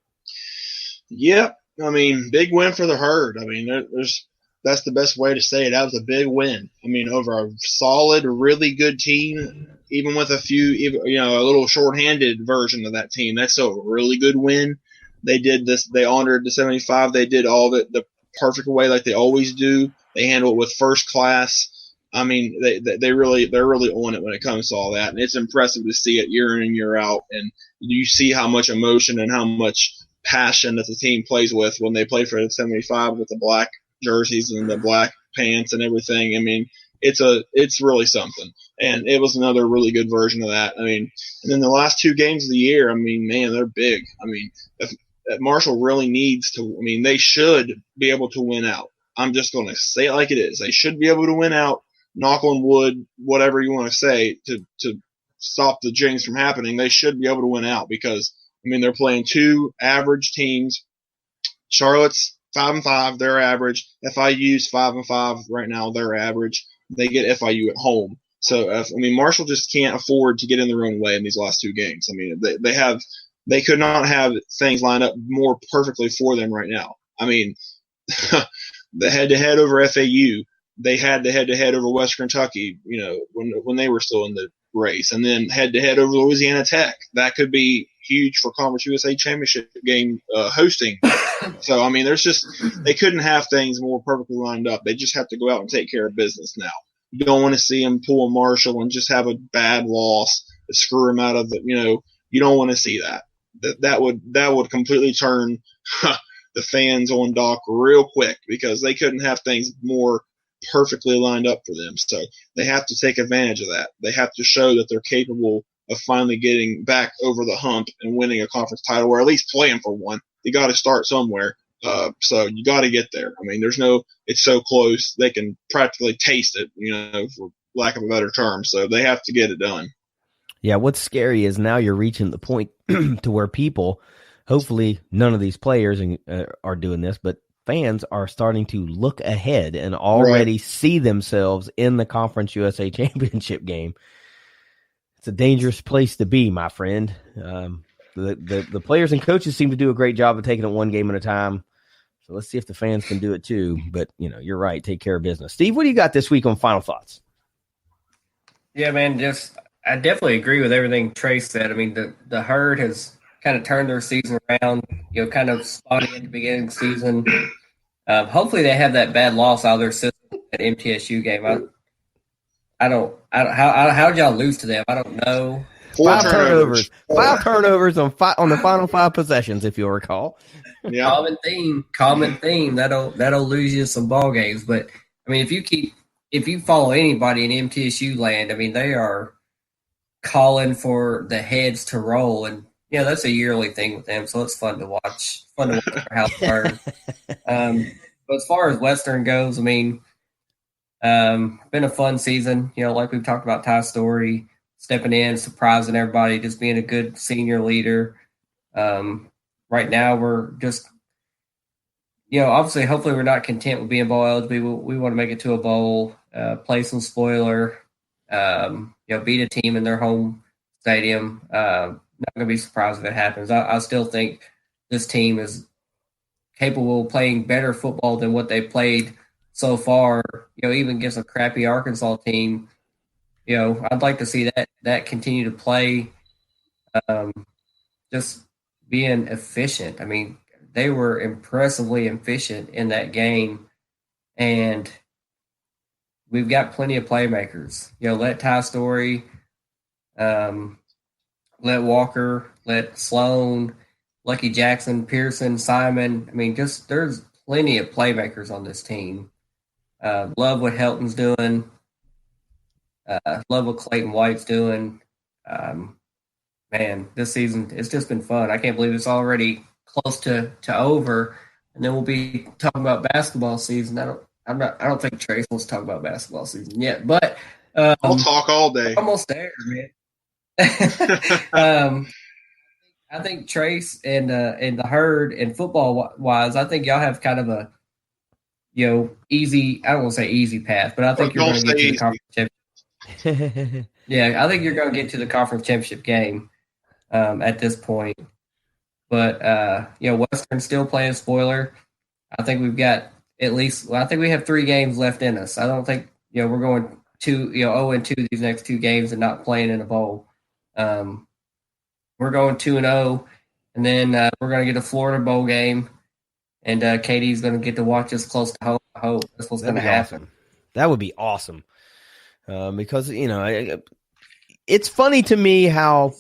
Yep. I mean, big win for the Herd. I mean, there's that's the best way to say it. That was a big win. I mean, over a solid, really good team, even with a little shorthanded version of that team. That's a really good win. They did this. They honored the 75. They did all of it the perfect way, like they always do. They handle it with first class. I mean, they're really on it when it comes to all that, and it's impressive to see it year in and year out. And you see how much emotion and how much passion that the team plays with when they play for the 75 with the black jerseys and the black pants and everything. I mean, it's really something, and it was another really good version of that. I mean, and then the last 2 games of the year, I mean, man, they're big. I mean, if Marshall really needs to. I mean, they should be able to win out. I'm just going to say it like it is. They should be able to win out. Knock on wood, whatever you want to say, to stop the jinx from happening. They should be able to win out because, I mean, they're playing 2 average teams. Charlotte's 5-5, they're average. FIU's 5-5 right now, they're average. They get FIU at home. So, Marshall just can't afford to get in their own way in these last 2 games. I mean, they could not have things lined up more perfectly for them right now. I mean, the head-to-head over FAU, they had the head-to-head over West Kentucky, when they were still in the race, and then head-to-head over Louisiana Tech. That could be huge for Conference USA Championship game hosting. So, I mean, they couldn't have things more perfectly lined up. They just have to go out and take care of business now. You don't want to see them pull a Marshall and just have a bad loss to screw them out of it. You don't want to see that. That would completely turn the fans on Doc real quick because they couldn't have things more perfectly lined up for them. So they have to take advantage of that. They have to show that they're capable of finally getting back over the hump and winning a conference title, or at least playing for one. You got to start somewhere. So you got to get there. I mean, it's so close. They can practically taste it, for lack of a better term. So they have to get it done. Yeah. What's scary is now you're reaching the point to where people, hopefully none of these players are doing this, but fans are starting to look ahead and already see themselves in the Conference USA Championship game. It's a dangerous place to be, my friend. The players and coaches seem to do a great job of taking it one game at a time. So let's see if the fans can do it too. But, you're right. Take care of business. Steve, what do you got this week on final thoughts? Yeah, man, I definitely agree with everything Trace said. I mean, the Herd has kind of turned their season around, kind of spotty at the beginning of the season. Hopefully they have that bad loss out of their system at MTSU game. How did y'all lose to them? I don't know. 5 turnovers. 5 turnovers on the final 5 possessions, if you'll recall. Yeah. Common theme. That'll lose you some ball games. But I mean, if you follow anybody in MTSU land, I mean, they are calling for the heads to roll, and that's a yearly thing with them. So it's fun to watch. Fun to watch their house burn. But as far as Western goes, I mean, been a fun season. Like we've talked about, Ty Story stepping in, surprising everybody, just being a good senior leader. Right now, we're just, obviously, hopefully, we're not content with being bowl eligible. We want to make it to a bowl, play some spoiler, beat a team in their home stadium. Not going to be surprised if it happens. I still think this team is capable of playing better football than what they played so far. Even against a crappy Arkansas team. I'd like to see that continue to play. Just being efficient. I mean, they were impressively efficient in that game, and we've got plenty of playmakers. Let Ty Story, let Walker, let Sloan, Lucky Jackson, Pearson, Simon. I mean, just there's plenty of playmakers on this team. Love what Helton's doing. Love what Clayton White's doing. Man, this season, it's just been fun. I can't believe it's already close to over, and then we'll be talking about basketball season. I don't think Trace wants to talk about basketball season yet, but I'll talk all day. Almost there, man. I think Trace and the Herd and football wise, I think y'all have kind of a easy. I don't want to say easy path, but I think you're going to get to the conference championship. Yeah, I think you're going to get to the conference championship game at this point. But Western's still playing spoiler. I think we've got at least. Well, I think we have 3 games left in us. I don't think we're going 0-2 these next 2 games and not playing in a bowl. We're going 2-0, and then we're going to get a Florida bowl game, and Katie's going to get to watch us close to home. I hope that's what's going to happen. Awesome. That would be awesome, because it's funny to me how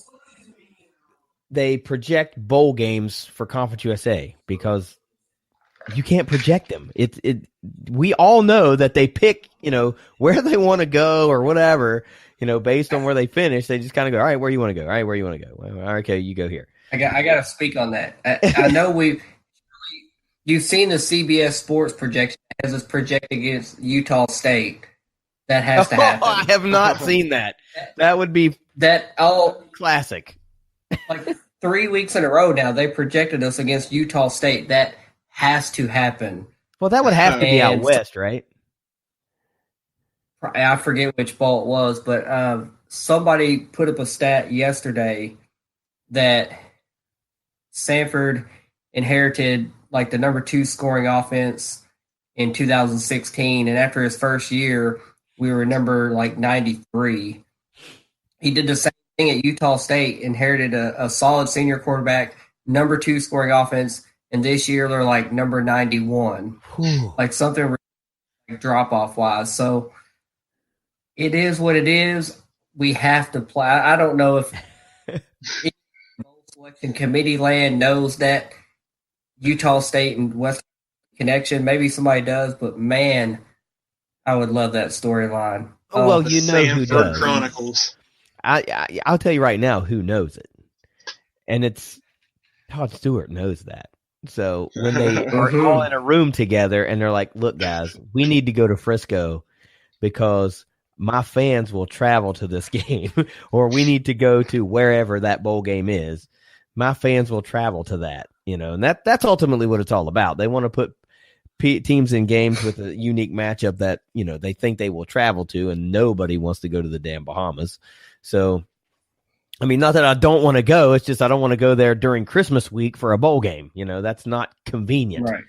they project bowl games for Conference USA, because you can't project them. We all know that they pick, where they want to go or whatever, based on where they finish. They just kind of go, all right, where you want to go? All right, where you want to go? Well, okay, you go here. I got to speak on that. I know you've seen the CBS Sports projection as it's projected against Utah State. That has to happen. I have not seen that. That would be classic. Like 3 weeks in a row now, they projected us against Utah State. That has to happen. Well, that would have to be out west, right? I forget which bowl it was, but somebody put up a stat yesterday that Sanford inherited like the number 2 scoring offense in 2016, and after his first year, we were number 93. He did the same thing at Utah State, inherited a solid senior quarterback, number 2 scoring offense, and this year they're number 91. Like something drop-off wise. So it is what it is. We have to play. I don't know if bowl selection committee land knows that Utah State and West connection. Maybe somebody does, but man, I would love that storyline. Well, who does. Chronicles. I'll tell you right now who knows it. And it's Todd Stewart knows that. So when they are all in a room together and they're like, look, guys, we need to go to Frisco because my fans will travel to this game, or we need to go to wherever that bowl game is. My fans will travel to that, and that's ultimately what it's all about. They want to put teams in games with a unique matchup that, they think they will travel to, and nobody wants to go to the damn Bahamas. So, I mean, not that I don't want to go. It's just I don't want to go there during Christmas week for a bowl game. That's not convenient. Right.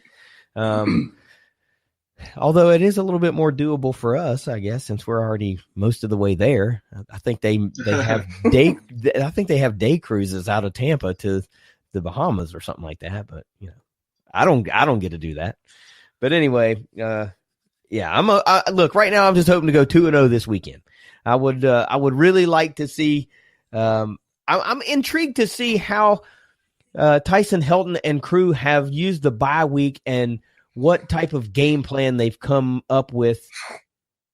Although it is a little bit more doable for us, I guess, since we're already most of the way there. I think they have day cruises out of Tampa to the Bahamas or something like that. But I don't get to do that. But anyway, yeah, look, right now I'm just hoping to go 2-0 this weekend. I would really like to see. I'm intrigued to see how Tyson Helton and crew have used the bye week and what type of game plan they've come up with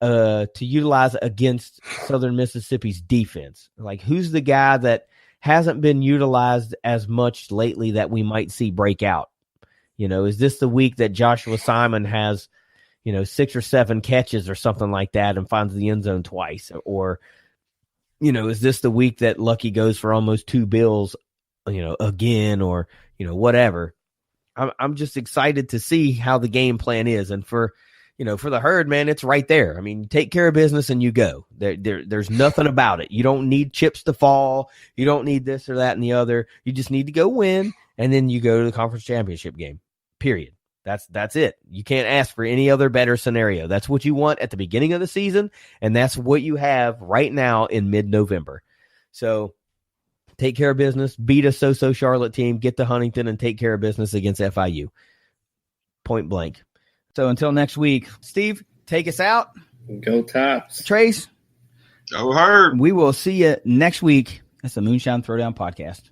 to utilize against Southern Mississippi's defense. Like, who's the guy that hasn't been utilized as much lately that we might see break out? Is this the week that Joshua Simon has, 6 or 7 catches or something like that and finds the end zone twice? Or, is this the week that Lucky goes for almost 2 bills, again, or, whatever? I'm just excited to see how the game plan is. And for the Herd, man, it's right there. I mean, take care of business and you go. There's nothing about it. You don't need chips to fall. You don't need this or that and the other. You just need to go win, and then you go to the conference championship game, period. That's it. You can't ask for any other better scenario. That's what you want at the beginning of the season, and that's what you have right now in mid-November. So take care of business, beat a so-so Charlotte team, get to Huntington, and take care of business against FIU. Point blank. So until next week, Steve, take us out. Go Tops. Trace. Go Herd. We will see you next week. That's the Moonshine Throwdown podcast.